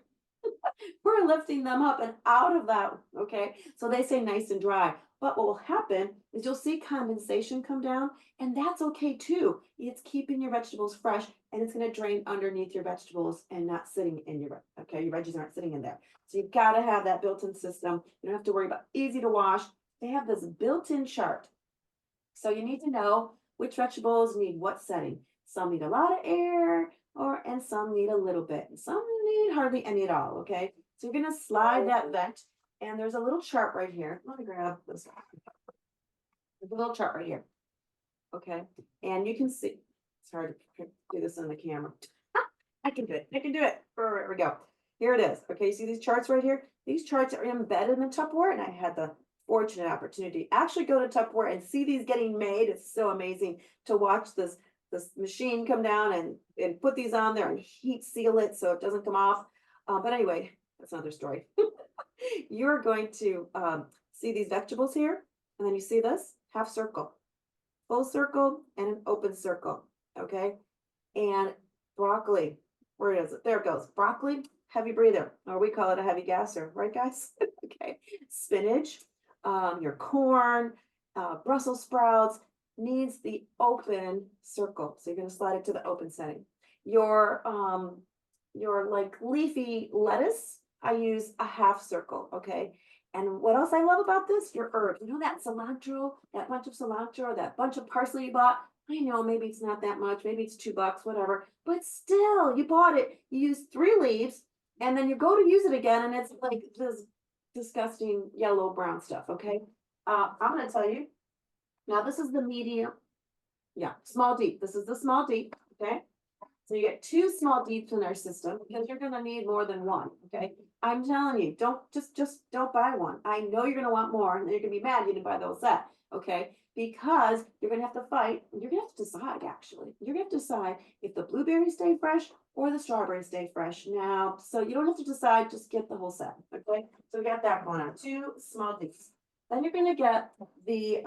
Speaker 4: We're you're lifting them up and out of that, okay? So they stay nice and dry. But what will happen is you'll see condensation come down, and that's okay too. It's keeping your vegetables fresh, and it's going to drain underneath your vegetables and not sitting in your, okay, your veggies aren't sitting in there. So you've got to have that built-in system. You don't have to worry about easy to wash. They have this built-in chart. So you need to know which vegetables need what setting. Some need a lot of air, and some need a little bit, and some need hardly any at all, okay? So you're gonna slide that vent, and there's a little chart right here. Let me grab this. There's a little chart right here, okay? And you can see, it's hard to do this on the camera. I can do it, I can do it. There we go. Here it is, okay? You see these charts right here? These charts are embedded in Tupperware, and I had the fortunate opportunity to actually go to Tupperware and see these getting made. It's so amazing to watch this machine come down and put these on there and heat seal it so it doesn't come off. But anyway, that's another story. You're going to see these vegetables here, and then you see this half circle, full circle, and an open circle, okay? And broccoli, where is it? There it goes. Broccoli, heavy breather, or we call it a heavy gasser, right guys? Okay. Spinach, your corn, Brussels sprouts, needs the open circle. So you're going to slide it to the open setting. Your like leafy lettuce, I use a half circle, okay? And what else I love about this? Your herbs. You know that cilantro, that bunch of cilantro, or that bunch of parsley you bought? I know maybe it's not that much, maybe it's $2, whatever, but still, you bought it, you used 3 leaves, and then you go to use it again, and it's like this disgusting yellow brown stuff, okay? I'm gonna tell you, now this is the medium, yeah, small deep. This is the small deep, okay? So you get 2 small deeps in our system because you're gonna need more than 1, okay? I'm telling you, don't just don't buy one. I know you're gonna want more, and you're gonna be mad you didn't buy the whole set, okay? Because you're gonna have to fight. You're gonna have to decide. Actually, you're gonna have to decide if the blueberries stay fresh or the strawberries stay fresh. Now, so you don't have to decide. Just get the whole set, okay? So we got that going on. 2 small deeps. Then you're gonna get the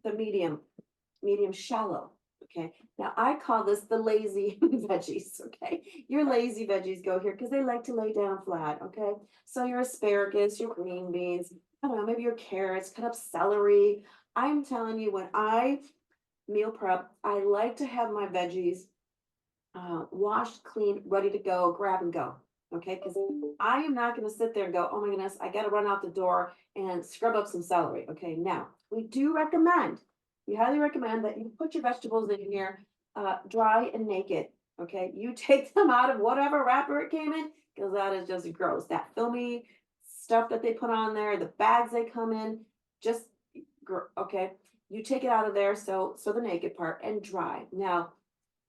Speaker 4: medium shallow. Okay, now I call this the lazy veggies. Okay, your lazy veggies go here because they like to lay down flat. Okay, so your asparagus, your green beans, I don't know, maybe your carrots, cut up celery. I'm telling you, when I meal prep, I like to have my veggies washed, clean, ready to go, grab and go. Okay, because I am not going to sit there and go, oh my goodness, I got to run out the door and scrub up some celery. Okay, now we do recommend. We highly recommend that you put your vegetables in here dry and naked. Okay, you take them out of whatever wrapper it came in because that is just gross. That filmy stuff that they put on there, the bags they come in, just okay. You take it out of there, so the naked part, and dry. Now,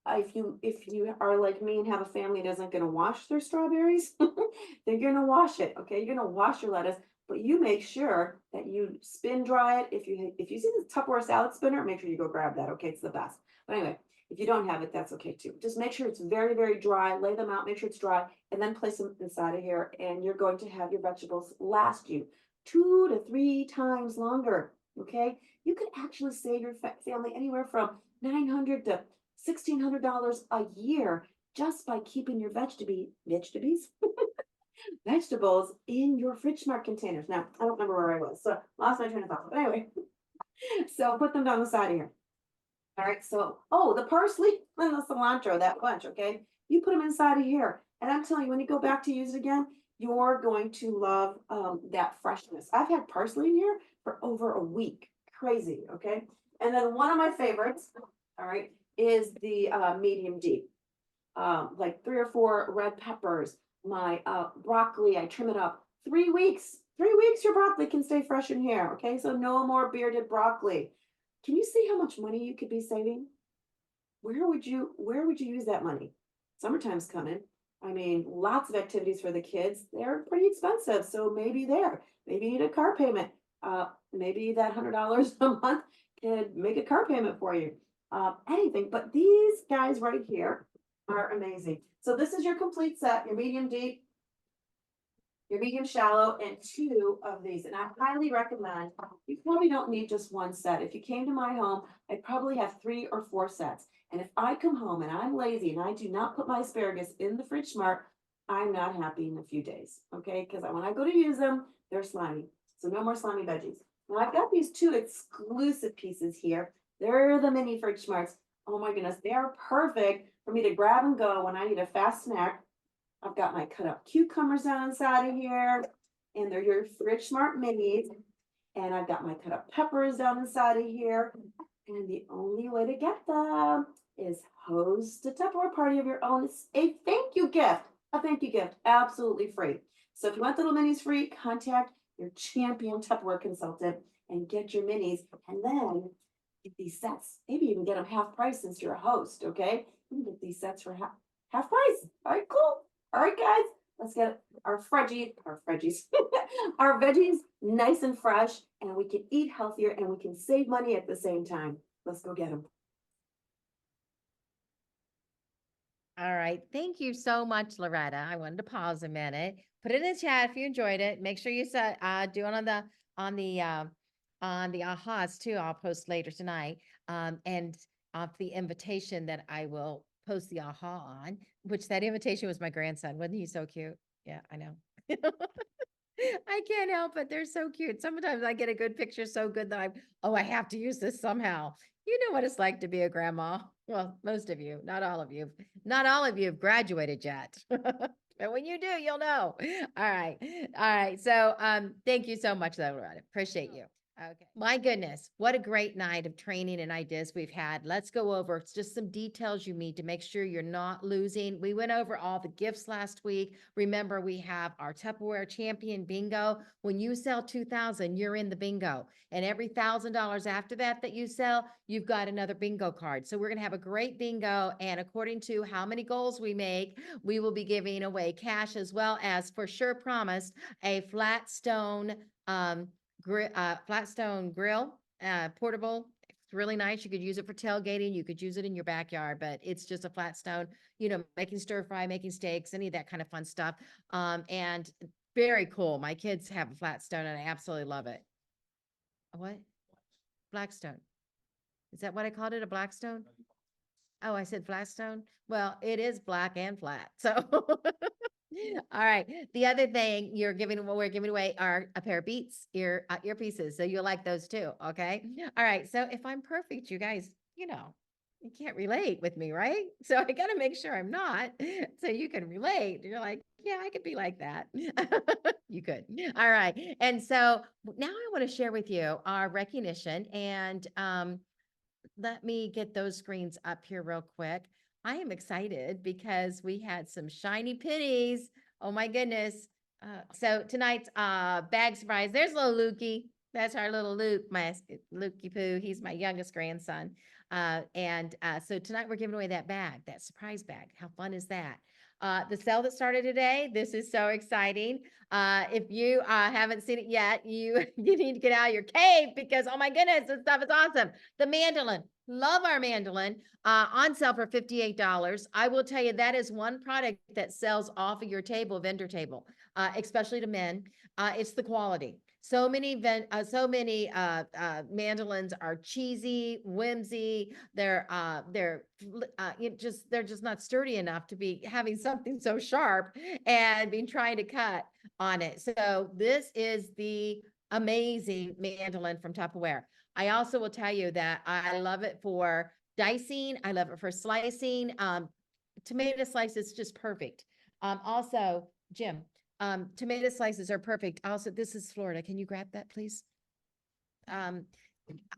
Speaker 4: if you are like me and have a family that isn't going to wash their strawberries, they're going to wash it. Okay, you're going to wash your lettuce. But you make sure that you spin dry it. If you see the Tupperware salad spinner, make sure you go grab that. Okay, it's the best. But anyway, if you don't have it, that's okay too. Just make sure it's very, very dry. Lay them out, make sure it's dry, and then place them inside of here. And you're going to have your vegetables last you 2 to 3 times longer. Okay, you could actually save your family anywhere from $900 to $1,600 a year just by keeping your vegetables in your fridge smart containers. Now, I don't remember where I was, so lost my train of thought. But anyway, so put them down the side of here. All right, so, oh, the parsley and the cilantro, that bunch, okay? You put them inside of here. And I'm telling you, when you go back to use it again, you're going to love that freshness. I've had parsley in here for over a week. Crazy, okay? And then one of my favorites, all right, is the medium deep. Like 3 or 4 red peppers, my broccoli, I trim it up 3 weeks. 3 weeks your broccoli can stay fresh in here. Okay, so no more bearded broccoli. Can you see how much money you could be saving? Where would you use that money? Summertime's coming. I mean, lots of activities for the kids. They're pretty expensive, so maybe you need a car payment. Maybe that $100 a month could make a car payment for you. Anything, but these guys right here are amazing. So this is your complete set, your medium deep, your medium shallow, and 2 of these. And I highly recommend, you probably don't need just 1 set. If you came to my home, I'd probably have 3 or 4 sets. And if I come home and I'm lazy and I do not put my asparagus in the fridge smart, I'm not happy in a few days, okay? Because when I go to use them, they're slimy. So no more slimy veggies. Now I've got these two exclusive pieces here. They're the mini fridge smarts. Oh my goodness, they are perfect for me to grab and go when I need a fast snack. I've got my cut up cucumbers down inside of here, and they're your fridge smart minis. And I've got my cut up peppers down inside of here. And the only way to get them is host a Tupperware party of your own. It's a thank you gift. A thank you gift, absolutely free. So if you want the little minis free, contact your champion Tupperware consultant and get your minis. And then get these sets. Maybe you can get them half price since you're a host, okay? You can get these sets for half price. All right, cool. All right, guys, let's get our our veggies nice and fresh, and we can eat healthier and we can save money at the same time. Let's go get them.
Speaker 1: All right. Thank you so much, Loretta. I wanted to pause a minute. Put it in the chat if you enjoyed it. Make sure you do it on the ahas too. I'll post later tonight. And off the invitation that I will post the aha on, which that invitation was my grandson. Wasn't he so cute? Yeah, I know. I can't help it. They're so cute. Sometimes I get a good picture so good that I have to use this somehow. You know what it's like to be a grandma. Well, most of you, not all of you. Not all of you have graduated yet. But when you do, you'll know. All right. All right. So thank you so much, though, Loretta. Appreciate you. Okay. My goodness, what a great night of training and ideas we've had. Let's go over just some details you need to make sure you're not losing. We went over all the gifts last week. Remember, we have our Tupperware Champion Bingo. When you sell 2,000, you're in the bingo. And every $1,000 after that you sell, you've got another bingo card. So we're going to have a great bingo. And according to how many goals we make, we will be giving away cash as well as, for sure promised, a flat stone grill, portable. It's really nice. You could use it for tailgating. You could use it in your backyard, but it's just a flat stone, making stir fry, making steaks, any of that kind of fun stuff. And very cool. My kids have a flat stone and I absolutely love it. A what? Blackstone. Is that what I called it? A Blackstone? Oh, I said flat stone. Well, it is black and flat. So all right. The other thing we're giving away are a pair of Beats earpieces. So you'll like those too. Okay. All right. So if I'm perfect, you guys, you can't relate with me, right? So I got to make sure I'm not, so you can relate. You're like, yeah, I could be like that. You could. All right. And so now I want to share with you our recognition, and let me get those screens up here real quick. I am excited because we had some shiny pennies. Oh my goodness. So tonight's bag surprise, there's little Lukey. That's our little Luke, my Lukey Poo. He's my youngest grandson. So tonight we're giving away that bag, that surprise bag. How fun is that? The sale that started today, this is so exciting. If you haven't seen it yet, you need to get out of your cave because, oh my goodness, this stuff is awesome. The mandolin, love our mandolin, on sale for $58. I will tell you that is one product that sells off of your table, vendor table, especially to men. It's the quality. So many mandolins are cheesy, whimsy. They're just not sturdy enough to be having something so sharp and being trying to cut on it. So this is the amazing mandolin from Tupperware. I also will tell you that I love it for dicing. I love it for slicing. Tomato slice is just perfect. Also, Jim, tomato slices are perfect. Also, this is Florida. Can you grab that, please?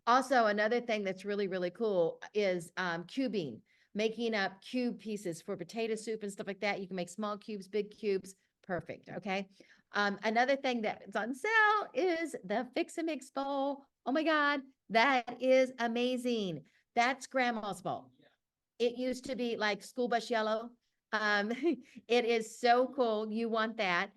Speaker 1: Also, another thing that's really, really cool is cubing, making up cube pieces for potato soup and stuff like that. You can make small cubes, big cubes. Perfect. Okay. Another thing that's on sale is the Fix-A-Mix bowl. Oh my God, that is amazing. That's grandma's bowl. It used to be like school bus yellow. It is so cool. You want that.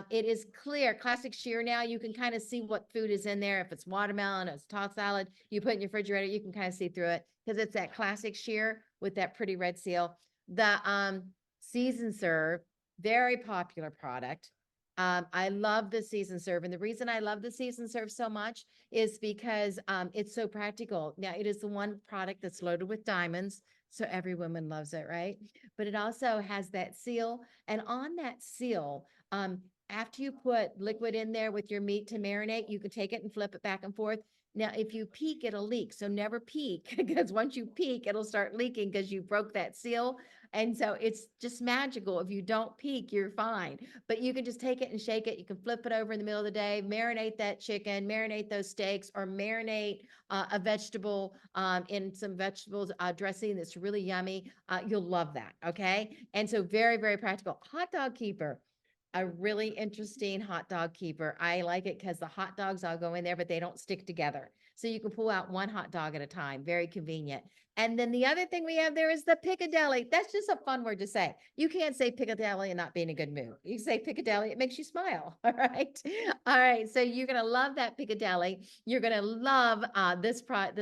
Speaker 1: It is clear, classic shear now. You can kind of see what food is in there. If it's watermelon, it's tossed salad, you put in your refrigerator, you can kind of see through it because it's that classic shear with that pretty red seal. The Season Serve, very popular product. I love the Season Serve. And the reason I love the Season Serve so much is because it's so practical. Now, it is the one product that's loaded with diamonds. So every woman loves it, right? But it also has that seal. And on that seal, after you put liquid in there with your meat to marinate, you can take it and flip it back and forth. Now, if you peek, it'll leak. So never peek because once you peek, it'll start leaking because you broke that seal. And so it's just magical. If you don't peek, you're fine. But you can just take it and shake it. You can flip it over in the middle of the day, marinate that chicken, marinate those steaks, or marinate a vegetable in some vegetables dressing that's really yummy. You'll love that. Okay. And so very, very practical. Hot dog keeper. A really interesting hot dog keeper. I like it because the hot dogs all go in there, but they don't stick together. So you can pull out one hot dog at a time. Very convenient. And then the other thing we have there is the Piccadilly. That's just a fun word to say. You can't say Piccadilly and not be in a good mood. You say Piccadilly, it makes you smile. All right. All right. So you're going to love that Piccadilly. You're going to love this product,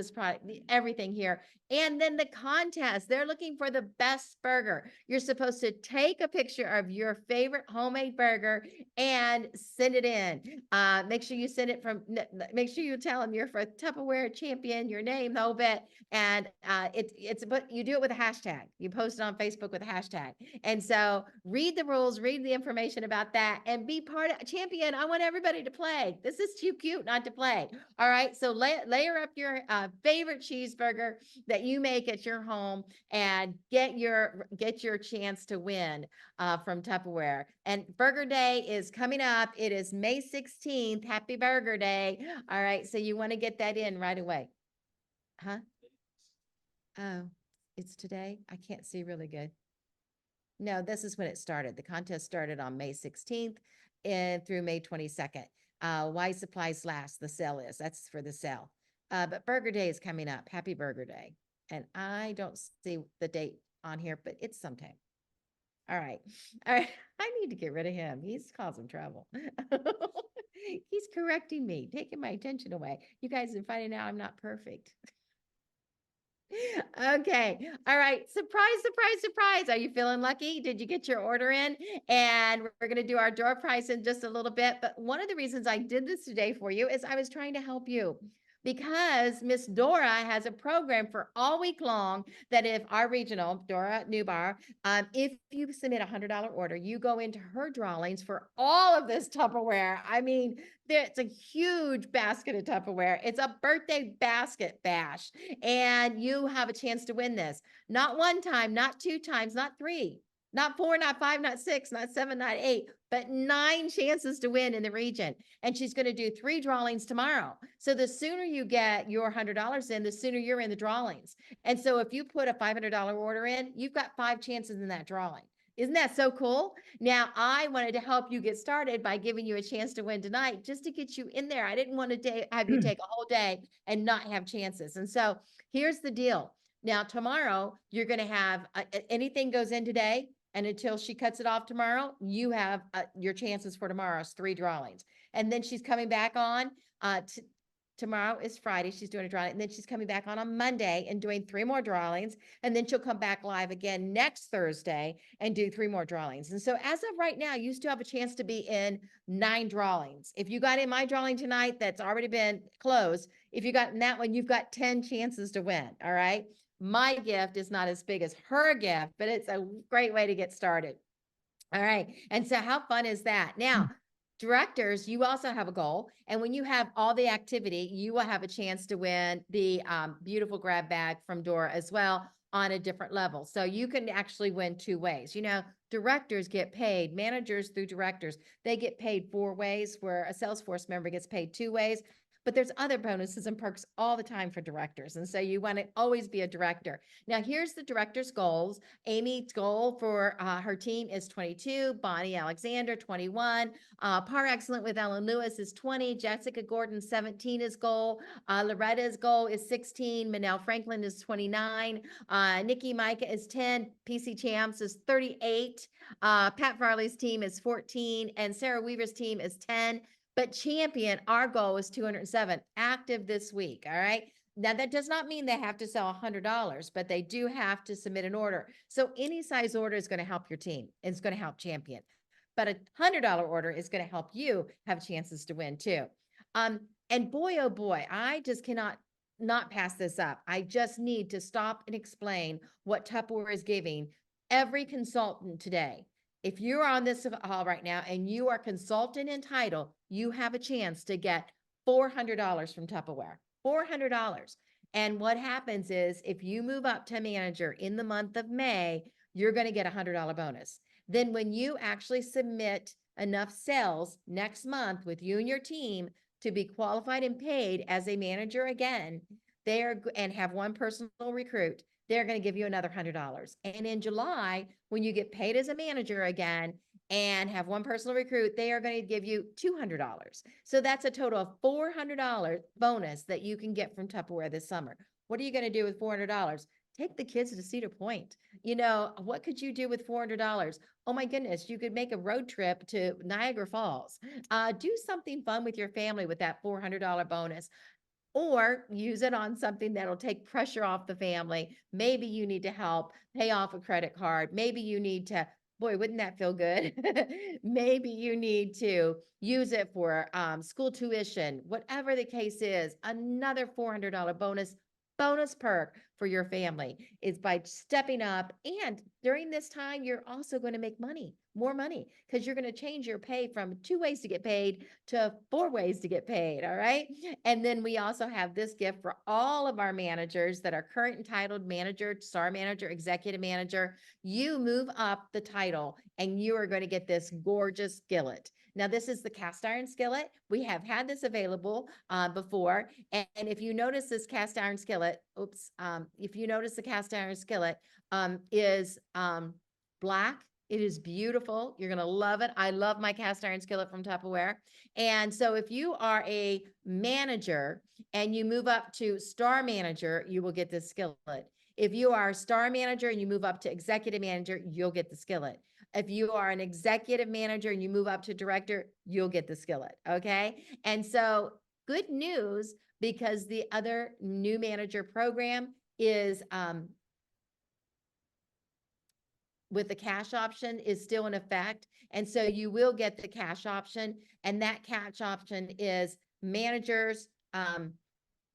Speaker 1: everything here. And then the contest, they're looking for the best burger. You're supposed to take a picture of your favorite homemade burger and send it in. Make sure you send it make sure you tell them you're for Tupperware champion, your name, the whole bit. And but you do it with a hashtag. You post it on Facebook with a hashtag. And so read the rules, read the information about that, and be part of champion. I want everybody to play. This is too cute not to play. All right. So layer up your favorite cheeseburger that you make at your home and get your chance to win from Tupperware. And Burger Day is coming up. It is May 16th. Happy Burger Day. All right. So you want to get that in right away. Huh? Oh, it's today? I can't see really good. No, this is when it started. The contest started on May 16th and through May 22nd. Why supplies last, the sale is. That's for the sale. But Burger Day is coming up. Happy Burger Day. And I don't see the date on here, but it's sometime. All right. All right. I need to get rid of him. He's causing trouble. He's correcting me, taking my attention away. You guys are finding out I'm not perfect. Okay. All right. Surprise, surprise, surprise. Are you feeling lucky? Did you get your order in? And we're going to do our door prize in just a little bit. But one of the reasons I did this today for you is I was trying to help you because Miss Dora has a program for all week long that if our regional, Dora Newbar, if you submit a $100 order, you go into her drawings for all of this Tupperware. I mean, it's a huge basket of Tupperware. It's a birthday basket bash. And you have a chance to win this. Not one time, not two times, not three, not four, not five, not six, not seven, not eight, but 9 chances to win in the region. And she's going to do 3 drawings tomorrow. So the sooner you get your $100 in, the sooner you're in the drawings. And so if you put a $500 order in, you've got 5 chances in that drawing. Isn't that so cool? Now, I wanted to help you get started by giving you a chance to win tonight, just to get you in there. I didn't want to have you take a whole day and not have chances. And so here's the deal. Now, tomorrow, you're going to have anything goes in today, and until she cuts it off tomorrow, you have your chances for tomorrow's 3 drawings. And then she's coming back on tomorrow is Friday. She's doing a drawing, and then she's coming back on Monday and doing 3 more drawings. And then she'll come back live again next Thursday and do 3 more drawings. And so as of right now, you still have a chance to be in 9 drawings. If you got in my drawing tonight, that's already been closed. If you got in that one, you've got 10 chances to win. All right. My gift is not as big as her gift, but it's a great way to get started. All right. And so how fun is that? Now, directors, you also have a goal. And when you have all the activity, you will have a chance to win the beautiful grab bag from Dora as well on a different level. So you can actually win 2 ways. You know, directors get paid, managers through directors, they get paid 4 ways, where a Salesforce member gets paid 2 ways. But there's other bonuses and perks all the time for directors. And so you want to always be a director. Now, here's the director's goals. Amy's goal for her team is 22, Bonnie Alexander, 21, Par Excellent with Ellen Lewis is 20, Jessica Gordon, 17 is goal, Loretta's goal is 16, Manel Franklin is 29, Nikki Micah is 10, PC Champs is 38, Pat Farley's team is 14, and Sarah Weaver's team is 10. But champion, our goal is 207 active this week. All right. Now, that does not mean they have to sell $100, but they do have to submit an order. So any size order is going to help your team. It's going to help champion. But a $100 order is going to help you have chances to win too. And boy, oh boy, I just cannot not pass this up. I just need to stop and explain what Tupperware is giving every consultant today. If you're on this call right now and you are consultant in title, you have a chance to get $400 from Tupperware, $400. And what happens is if you move up to manager in the month of May, you're going to get a $100 bonus. Then when you actually submit enough sales next month with you and your team to be qualified and paid as a manager again, and have one personal recruit, they're going to give you another $100. And in July, when you get paid as a manager again and have one personal recruit, they are going to give you $200. So that's a total of $400 bonus that you can get from Tupperware this summer. What are you going to do with $400? Take the kids to Cedar Point. You know, what could you do with $400? Oh my goodness, you could make a road trip to Niagara Falls. Do something fun with your family with that $400 bonus, or use it on something that'll take pressure off the family. Maybe you need to help pay off a credit card. Maybe you need to, boy, wouldn't that feel good? Maybe you need to use it for school tuition, whatever the case is. Another $400 bonus perk for your family is by stepping up. And during this time, you're also going to make money, more money, because you're going to change your pay from 2 ways to get paid to 4 ways to get paid. All right. And then we also have this gift for all of our managers that are current entitled manager, star manager, executive manager. You move up the title and you are going to get this gorgeous skillet. Now, this is the cast iron skillet. We have had this available before. And if you notice this cast iron skillet, if you notice the cast iron skillet is black. It is beautiful. You're going to love it. I love my cast iron skillet from Tupperware. And so if you are a manager and you move up to star manager, you will get this skillet. If you are a star manager and you move up to executive manager, you'll get the skillet. If you are an executive manager and you move up to director, you'll get the skillet. Okay. And so good news, because the other new manager program is with the cash option is still in effect. And so you will get the cash option, and that cash option is managers from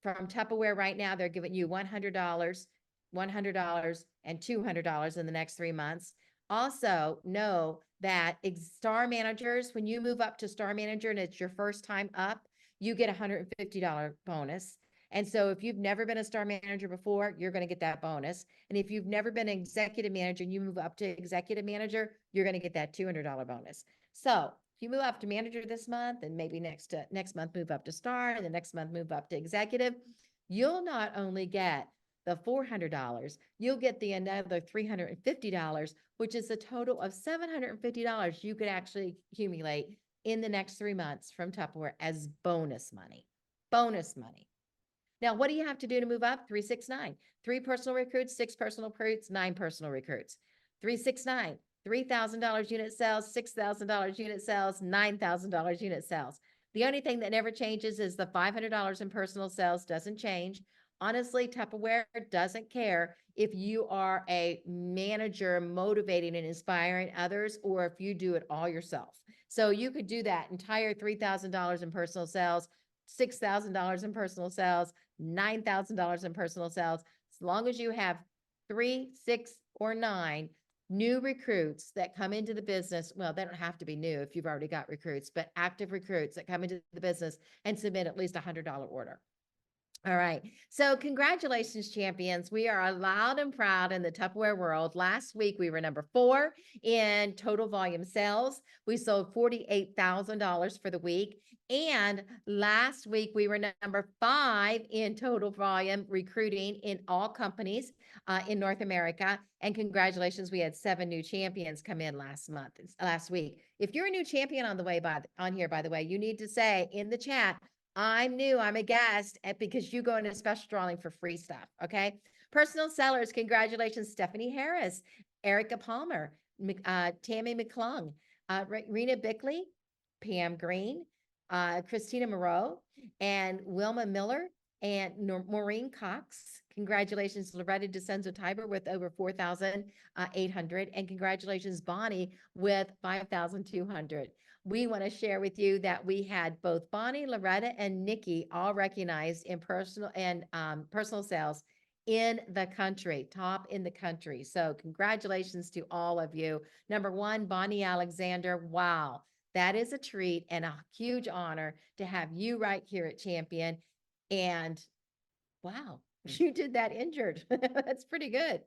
Speaker 1: Tupperware right now. They're giving you $100, $100 and $200 in the next 3 months. Also know that star managers, when you move up to star manager and it's your first time up, you get a $150 bonus. And so if you've never been a star manager before, you're going to get that bonus. And if you've never been an executive manager and you move up to executive manager, you're going to get that $200 bonus. So if you move up to manager this month and maybe next month move up to star and the next month move up to executive, you'll not only get the $400, you'll get the another $350, which is a total of $750 you could actually accumulate in the next 3 months from Tupperware as bonus money. Bonus money. Now, what do you have to do to move up? 369, 3 personal recruits, 6 personal recruits, 9 personal recruits. 369, $3,000 unit sales, $6,000 unit sales, $9,000 unit sales. The only thing that never changes is the $500 in personal sales doesn't change. Honestly, Tupperware doesn't care if you are a manager motivating and inspiring others, or if you do it all yourself. So you could do that entire $3,000 in personal sales, $6,000 in personal sales, $9,000 in personal sales, as long as you have 3, 6, or 9 new recruits that come into the business. Well, they don't have to be new if you've already got recruits, but active recruits that come into the business and submit at least a $100 order. All right. So congratulations, champions. We are loud and proud in the Tupperware world. Last week, we were number 4 in total volume sales. We sold $48,000 for the week. And last week, we were number 5 in total volume recruiting in all companies in North America. And congratulations, we had 7 new champions come in last week. If you're a new champion on here, by the way, you need to say in the chat, I'm new, I'm a guest, because you go into a special drawing for free stuff, okay? Personal sellers, congratulations, Stephanie Harris, Erica Palmer, Tammy McClung, Rena Bickley, Pam Green, Christina Moreau, and Wilma Miller, and Maureen Cox. Congratulations, Loretta DiCenso-Tiber with over 4,800, and congratulations, Bonnie, with 5,200. we want to share with you that we had both Bonnie, Loretta, and Nikki all recognized in personal sales in the country, top in the country. So congratulations to all of you. Number one, Bonnie Alexander. Wow, that is a treat and a huge honor to have you right here at Champion. And wow, you did that injured. That's pretty good.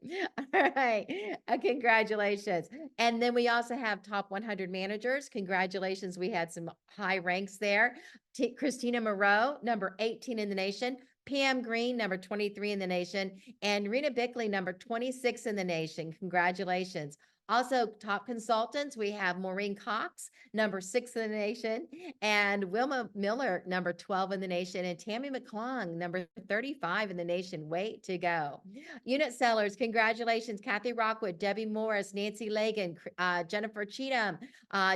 Speaker 1: All right. Congratulations. And then we also have top 100 managers. Congratulations. We had some high ranks there. Christina Moreau, number 18 in the nation. Pam Green, number 23 in the nation. And Rena Bickley, number 26 in the nation. Congratulations. Also, top consultants, we have Maureen Cox, number 6 in the nation, and Wilma Miller, number 12 in the nation, and Tammy McClung, number 35 in the nation. Way to go. Unit sellers, congratulations. Kathy Rockwood, Debbie Morris, Nancy Lagan, Jennifer Cheatham,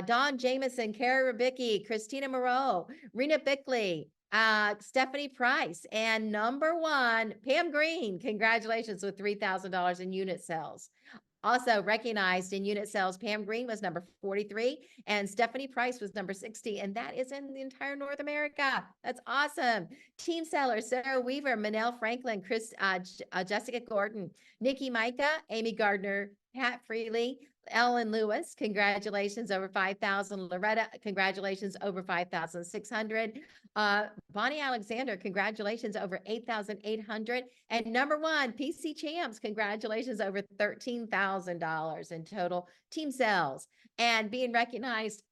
Speaker 1: Dawn Jameson, Kara Rabicki, Christina Moreau, Rena Bickley, Stephanie Price, and number 1, Pam Green. Congratulations with $3,000 in unit sales. Also recognized in unit sales, Pam Green was number 43 and Stephanie Price was number 60. And that is in the entire North America. That's awesome. Team sellers, Sarah Weaver, Manel Franklin, Jessica Gordon, Nikki Micah, Amy Gardner, Pat Freely, Ellen Lewis, congratulations, over 5,000. Loretta, congratulations, over 5,600. Bonnie Alexander, congratulations, over 8,800. And number 1, PC Champs, congratulations, over $13,000 in total team sales. And being recognized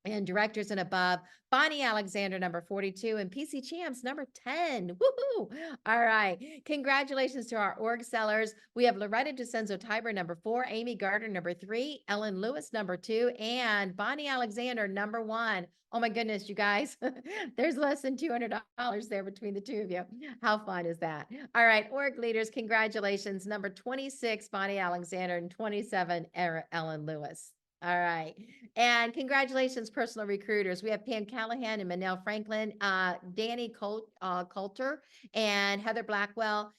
Speaker 1: and directors and above, Bonnie Alexander, number 42, and PC Champs, number 10. Woohoo! All right. Congratulations to our org sellers. We have Loretta DiCenso-Tiber, number 4, Amy Gardner, number 3, Ellen Lewis, number 2, and Bonnie Alexander, number 1. Oh my goodness, you guys. There's less than $200 there between the two of you. How fun is that? All right. Org leaders, congratulations. Number 26, Bonnie Alexander, and 27, Ellen Lewis. All right. And congratulations, personal recruiters. We have Pam Callahan and Manel Franklin, Danny Coulter, and Heather Blackwell,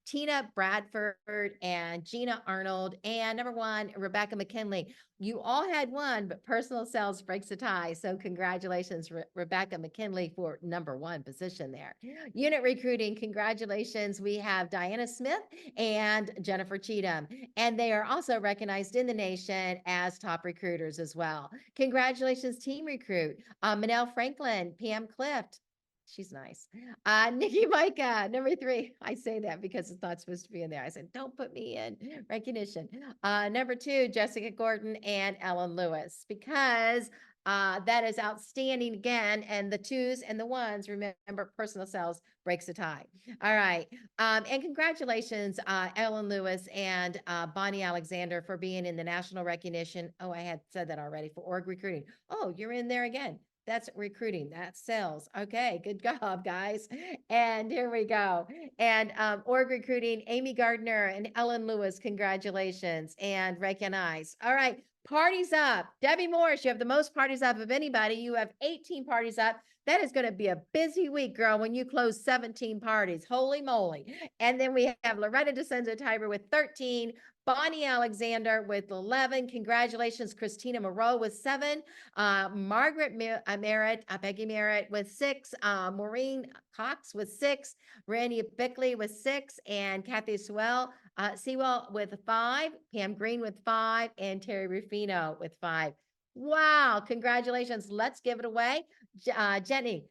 Speaker 1: Tina Bradford, and Gina Arnold, and number 1, Rebecca McKinley. You all had one, but personal sales breaks a tie. So congratulations, Rebecca McKinley, for number 1 position there. Unit recruiting, congratulations. We have Diana Smith and Jennifer Cheatham, and they are also recognized in the nation as top recruiters as well. Congratulations, team recruit. Manel Franklin, Pam Clift. She's nice. Nikki Micah, number 3. I say that because it's not supposed to be in there. I said, don't put me in recognition. Number 2, Jessica Gordon and Ellen Lewis, because that is outstanding again. And the 2s and the 1s, remember, personal sales breaks a tie. All right. And congratulations, Ellen Lewis and Bonnie Alexander, for being in the national recognition. Oh, I had said that already, for org recruiting. Oh, you're in there again. That's recruiting. That's sales. Okay. Good job, guys. And here we go. And org recruiting, Amy Gardner and Ellen Lewis, congratulations and recognize. All right. Parties up. Debbie Morris, you have the most parties up of anybody. You have 18 parties up. That is going to be a busy week, girl, when you close 17 parties. Holy moly. And then we have Loretta DiCenso-Tiber with 13, Bonnie Alexander with 11. Congratulations, Christina Moreau with 7. Margaret Merritt, Becky Merritt with 6. Maureen Cox with 6. Randy Bickley with 6. And Kathy Sewell with 5. Pam Green with 5. And Terry Rufino with 5. Wow. Congratulations. Let's give it away. Jeni,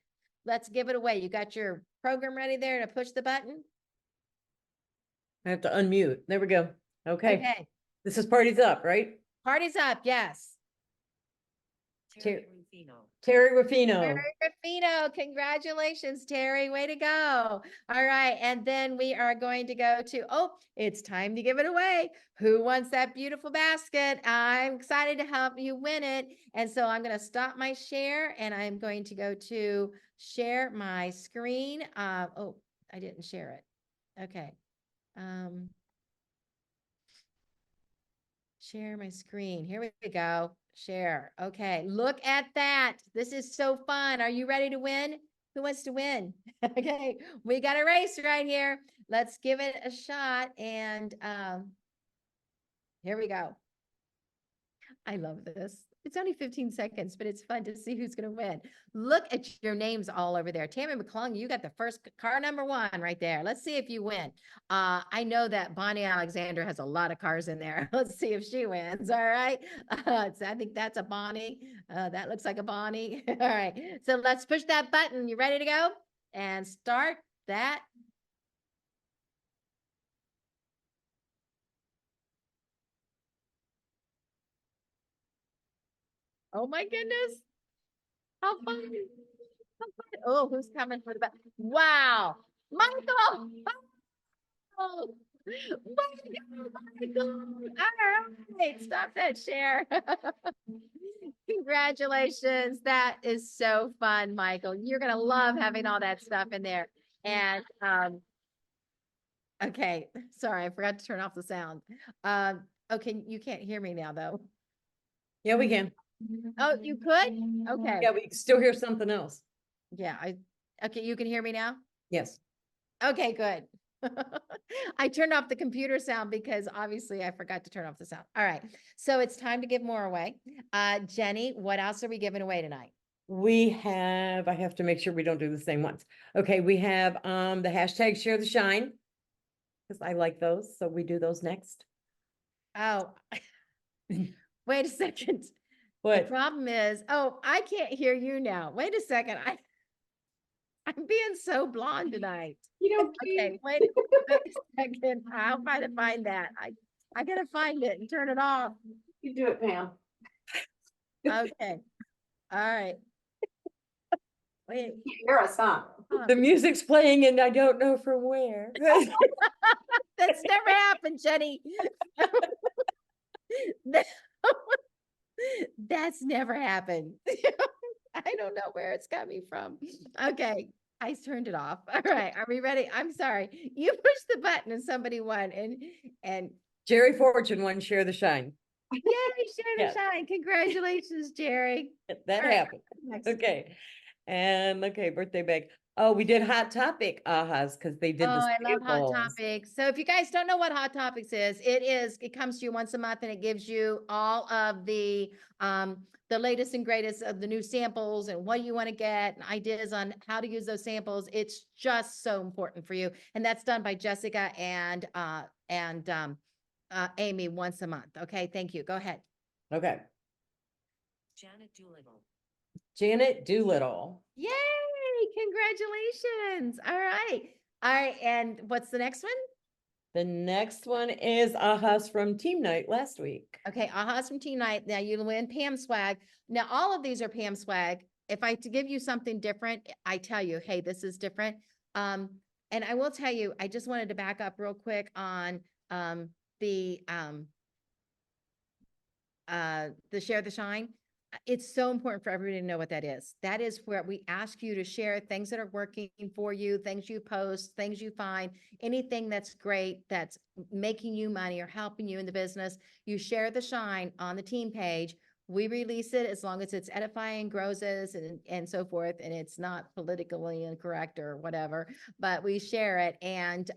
Speaker 1: let's give it away. You got your program ready there to push the button?
Speaker 3: I have to unmute. There we go. Okay.
Speaker 1: Okay.
Speaker 3: This is Parties Up, right?
Speaker 1: Parties up. Yes.
Speaker 3: Terry Rufino.
Speaker 1: Terry Rufino. Congratulations, Terry. Way to go. All right. And then we are going to go to, it's time to give it away. Who wants that beautiful basket? I'm excited to help you win it. And so I'm going to stop my share and I'm going to go to share my screen. I didn't share it. Okay. Share my screen. Here we go. Share. Okay. Look at that. This is so fun. Are you ready to win? Who wants to win? Okay. We got a race right here. Let's give it a shot. And here we go. I love this. It's only 15 seconds, but it's fun to see who's going to win. Look at your names all over there. Tammy McClung, you got the first car number 1 right there. Let's see if you win. I know that Bonnie Alexander has a lot of cars in there. Let's see if she wins. All right. So I think that's a Bonnie. That looks like a Bonnie. All right. So let's push that button. You ready to go? And start that. Oh my goodness. How fun. How fun. Oh, who's coming for the back? Wow. Michael. Oh, Michael. All right. Stop that share. Congratulations. That is so fun, Michael. You're going to love having all that stuff in there. And, okay. Sorry, I forgot to turn off the sound. Okay. You can't hear me now though.
Speaker 3: Yeah, we can.
Speaker 1: Oh, you could? Okay.
Speaker 3: Yeah, we can still hear something else.
Speaker 1: Yeah. Okay. You can hear me now?
Speaker 3: Yes.
Speaker 1: Okay, good. I turned off the computer sound because obviously I forgot to turn off the sound. All right. So it's time to give more away. Jeni, what else are we giving away tonight?
Speaker 3: We have, I have to make sure we don't do the same ones. Okay, we have the hashtag share the shine. Because I like those, so we do those next.
Speaker 1: Oh, wait a second. The
Speaker 3: What?
Speaker 1: problem is, oh, I can't hear you now. Wait a second. I'm being so blonde tonight.
Speaker 4: You know,
Speaker 1: Okay, wait a second. I'll try to find that. I gotta find it and turn it off.
Speaker 4: you do it, Pam.
Speaker 1: Okay. All right. Wait.
Speaker 4: You hear us, huh?
Speaker 3: The music's playing and I don't know from where.
Speaker 1: That's never happened, Jeni. That's never happened. I don't know where it's coming from. Okay, I turned it off. All right, are we ready? I'm sorry. You pushed the button and somebody won, and
Speaker 3: Jerry Fortune won share the shine.
Speaker 1: yay, share the
Speaker 3: Yes.
Speaker 1: shine. Congratulations, Jerry.
Speaker 3: That
Speaker 1: All right,
Speaker 3: happened.
Speaker 1: next.
Speaker 3: Okay. And okay, birthday bag. Oh, we did Hot Topic ahas because they did
Speaker 1: Oh,
Speaker 3: the
Speaker 1: I love Hot
Speaker 3: samples.
Speaker 1: Topics. So if you guys don't know what Hot Topics is, it comes to you once a month and it gives you all of the latest and greatest of the new samples and what you want to get and ideas on how to use those samples. It's just so important for you. And that's done by Jessica and Amy once a month. Okay, thank you. Go ahead.
Speaker 3: Okay.
Speaker 5: Janet Doolittle.
Speaker 3: Janet Doolittle.
Speaker 1: Yay! Congratulations. All right. All right. And what's the next one?
Speaker 3: The next one is ahas from team night last week.
Speaker 1: Okay, ahas from Team Night. Now you win Pam swag. Now all of these are Pam swag. If I to give you something different, I tell you, hey, this is different. And I will tell you, I just wanted to back up real quick on the share the shine. It's so important for everybody to know what that is. That is where we ask you to share things that are working for you, things you post, things you find, anything that's great, that's making you money or helping you in the business. You share the shine on the team page. We release it as long as it's edifying, grows us and so forth. And it's not politically incorrect or whatever, but we share it. And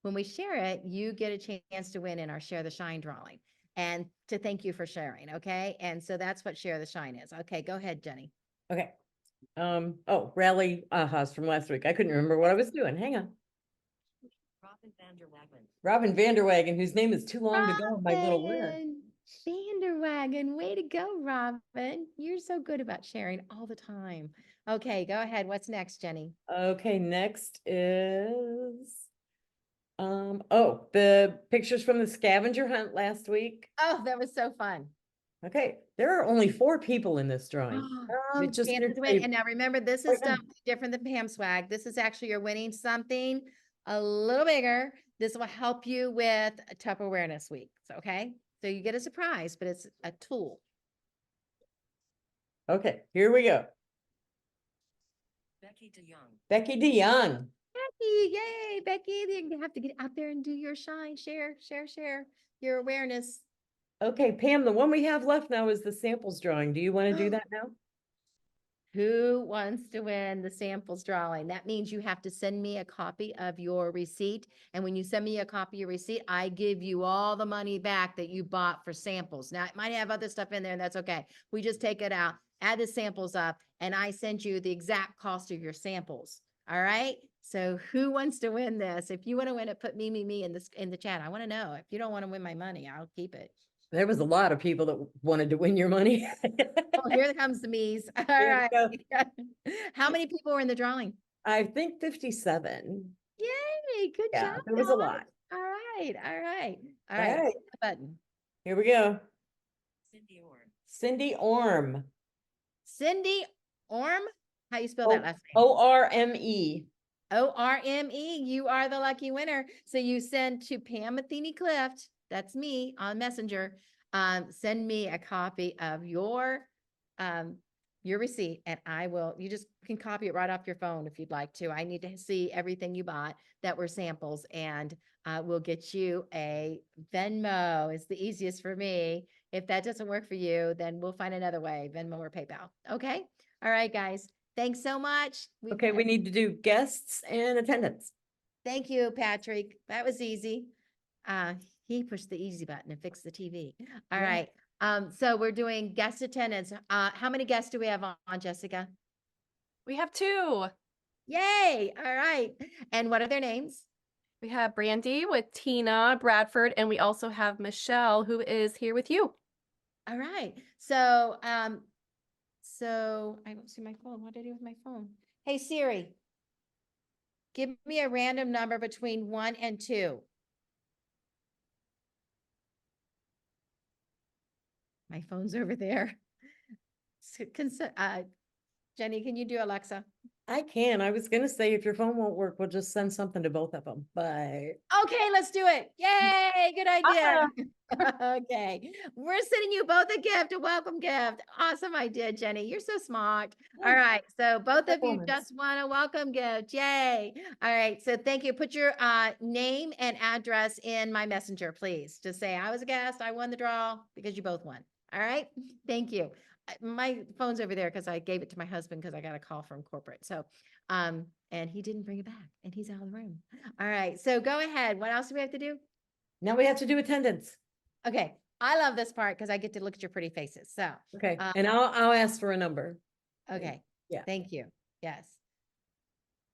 Speaker 1: when we share it, you get a chance to win in our Share the Shine drawing. And to thank you for sharing, okay? And so that's what Share the Shine is. Okay, go ahead, Jeni.
Speaker 3: Okay. Oh, rally ahas from last week. I couldn't remember what I was doing. Hang on.
Speaker 5: Robin Vanderwagen.
Speaker 3: Robin Vanderwagen, whose name is too long to go on my little list.
Speaker 1: Robin Vanderwagen, way to go, Robin. You're so good about sharing all the time. Okay, go ahead. What's next, Jeni?
Speaker 3: Okay, next is oh, the pictures from the scavenger hunt last week.
Speaker 1: Oh, that was so fun.
Speaker 3: Okay, there are only 4 people in this drawing. It's just
Speaker 1: Chances
Speaker 3: your
Speaker 1: to win. And
Speaker 3: favorite.
Speaker 1: now remember, this
Speaker 3: Right
Speaker 1: is
Speaker 3: now.
Speaker 1: different than Pam swag. This is actually you're winning something a little bigger. This will help you with Tupper Awareness Week. So, okay, so you get a surprise, but it's a tool.
Speaker 3: Okay, here we go.
Speaker 5: Becky DeYoung.
Speaker 3: Becky DeYoung.
Speaker 1: Becky, yay, Becky, you have to get out there and do your shine, share your awareness.
Speaker 3: Okay, Pam, the one we have left now is the samples drawing. Do you want to do that now?
Speaker 1: Who wants to win the samples drawing? That means you have to send me a copy of your receipt. And when you send me a copy of your receipt, I give you all the money back that you bought for samples. Now, it might have other stuff in there, and that's okay. We just take it out, add the samples up, and I send you the exact cost of your samples. All right? So who wants to win this? If you want to win it, put me in the chat. I want to know. If you don't want to win my money, I'll keep it.
Speaker 3: There was a lot of people that wanted to win your money.
Speaker 1: Oh, here comes the me's. All
Speaker 3: Here we
Speaker 1: right. How many people were in the drawing?
Speaker 3: I think 57.
Speaker 1: Yay, good
Speaker 3: Yeah,
Speaker 1: job.
Speaker 3: there was a
Speaker 1: guys.
Speaker 3: lot.
Speaker 1: All right, all right, all
Speaker 3: All
Speaker 1: right.
Speaker 3: right.
Speaker 1: Hit the button.
Speaker 3: Here we go.
Speaker 5: Cindy Orr.
Speaker 3: Cindy Orm.
Speaker 1: Cindy Orm, how you spell that last name?
Speaker 3: ORME.
Speaker 1: ORME, you are the lucky winner. So you send to Pam Matheny Clift, that's me on Messenger. Send me a copy of your receipt, and you just can copy it right off your phone if you'd like to. I need to see everything you bought that were samples, and we'll get you a Venmo. It's the easiest for me. If that doesn't work for you, then we'll find another way, Venmo or PayPal. Okay. All right, guys. Thanks so much.
Speaker 3: Okay, we need to do guests and attendance.
Speaker 1: Thank you, Patrick. That was easy. He pushed the easy button and fixed the TV. All
Speaker 3: Yeah.
Speaker 1: right. So we're doing guest attendance. How many guests do we have on, Jessica?
Speaker 6: We have 2.
Speaker 1: Yay. All right. And what are their names?
Speaker 6: We have Brandy with Tina Bradford, and we also have Michelle, who is here with you.
Speaker 1: All right. So, I don't see my phone. What did I do with my phone? Hey, Siri, give me a random number between 1 and 2. My phone's over there. So, Jeni, can you do Alexa?
Speaker 3: I can. I was gonna say if your phone won't work, we'll just send something to both of them. But
Speaker 1: Okay, let's do it. Yay, good idea. Okay, we're sending you both a gift, a welcome gift. Awesome idea, Jeni. You're so smart. All right, so both of you
Speaker 3: Performance.
Speaker 1: just won a welcome gift. Yay. All right, so thank you. Put your name and address in my messenger, please. Just say I was a guest, I won the draw because you both won. All right, thank you. My phone's over there because I gave it to my husband because I got a call from corporate. So, and he didn't bring it back and he's out of the room. All right. So go ahead. What else do we have to do?
Speaker 3: now we have to do attendance.
Speaker 1: Okay. I love this part because I get to look at your pretty faces. So,
Speaker 3: Okay, and I'll ask for a number.
Speaker 1: okay.
Speaker 3: Yeah.
Speaker 1: Thank you. Yes.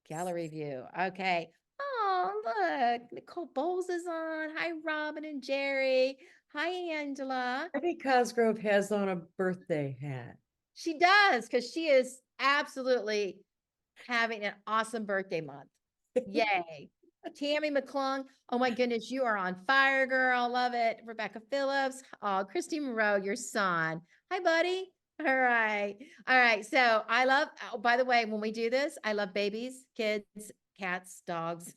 Speaker 1: Gallery view. Okay. Oh, look. Nicole Bowles is on. Hi, Robin and Jerry. Hi, Angela.
Speaker 3: Debbie Cosgrove has on a birthday hat.
Speaker 1: She does, because she is absolutely having an awesome birthday month. Yay. Tammy McClung. Oh my goodness, you are on fire, girl. Love it. Rebecca Phillips. Oh, Christy Moreau, your son. Hi, buddy. All right. All right. So I love, oh, by the way, when we do this, I love babies, kids, cats, dogs.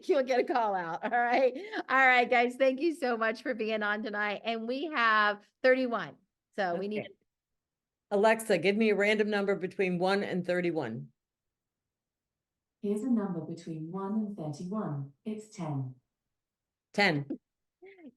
Speaker 1: You'll get a call out. All right. All right, guys. Thank you so much for being on tonight. And we have 31. So we need
Speaker 3: Okay. Alexa, give me a random number between 1 and 31.
Speaker 7: Here's a number between 1 and 31. It's 10.
Speaker 3: 10.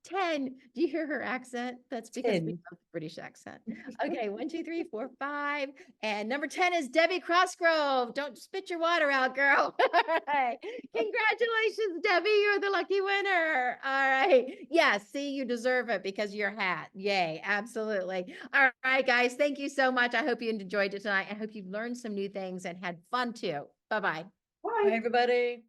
Speaker 1: 10. Do you hear her accent? That's because we
Speaker 3: 10.
Speaker 1: love the British accent. Okay, 1, 2, 3, 4, 5. And number 10 is Debbie Crossgrove. Don't spit your water out, girl. All right. Congratulations, Debbie. You're the lucky winner. All right. Yeah, see, you deserve it because of your hat. Yay, absolutely. All right, guys. Thank you so much. I hope you enjoyed it tonight. I hope you learned some new things and had fun too. Bye-bye.
Speaker 3: Bye, everybody.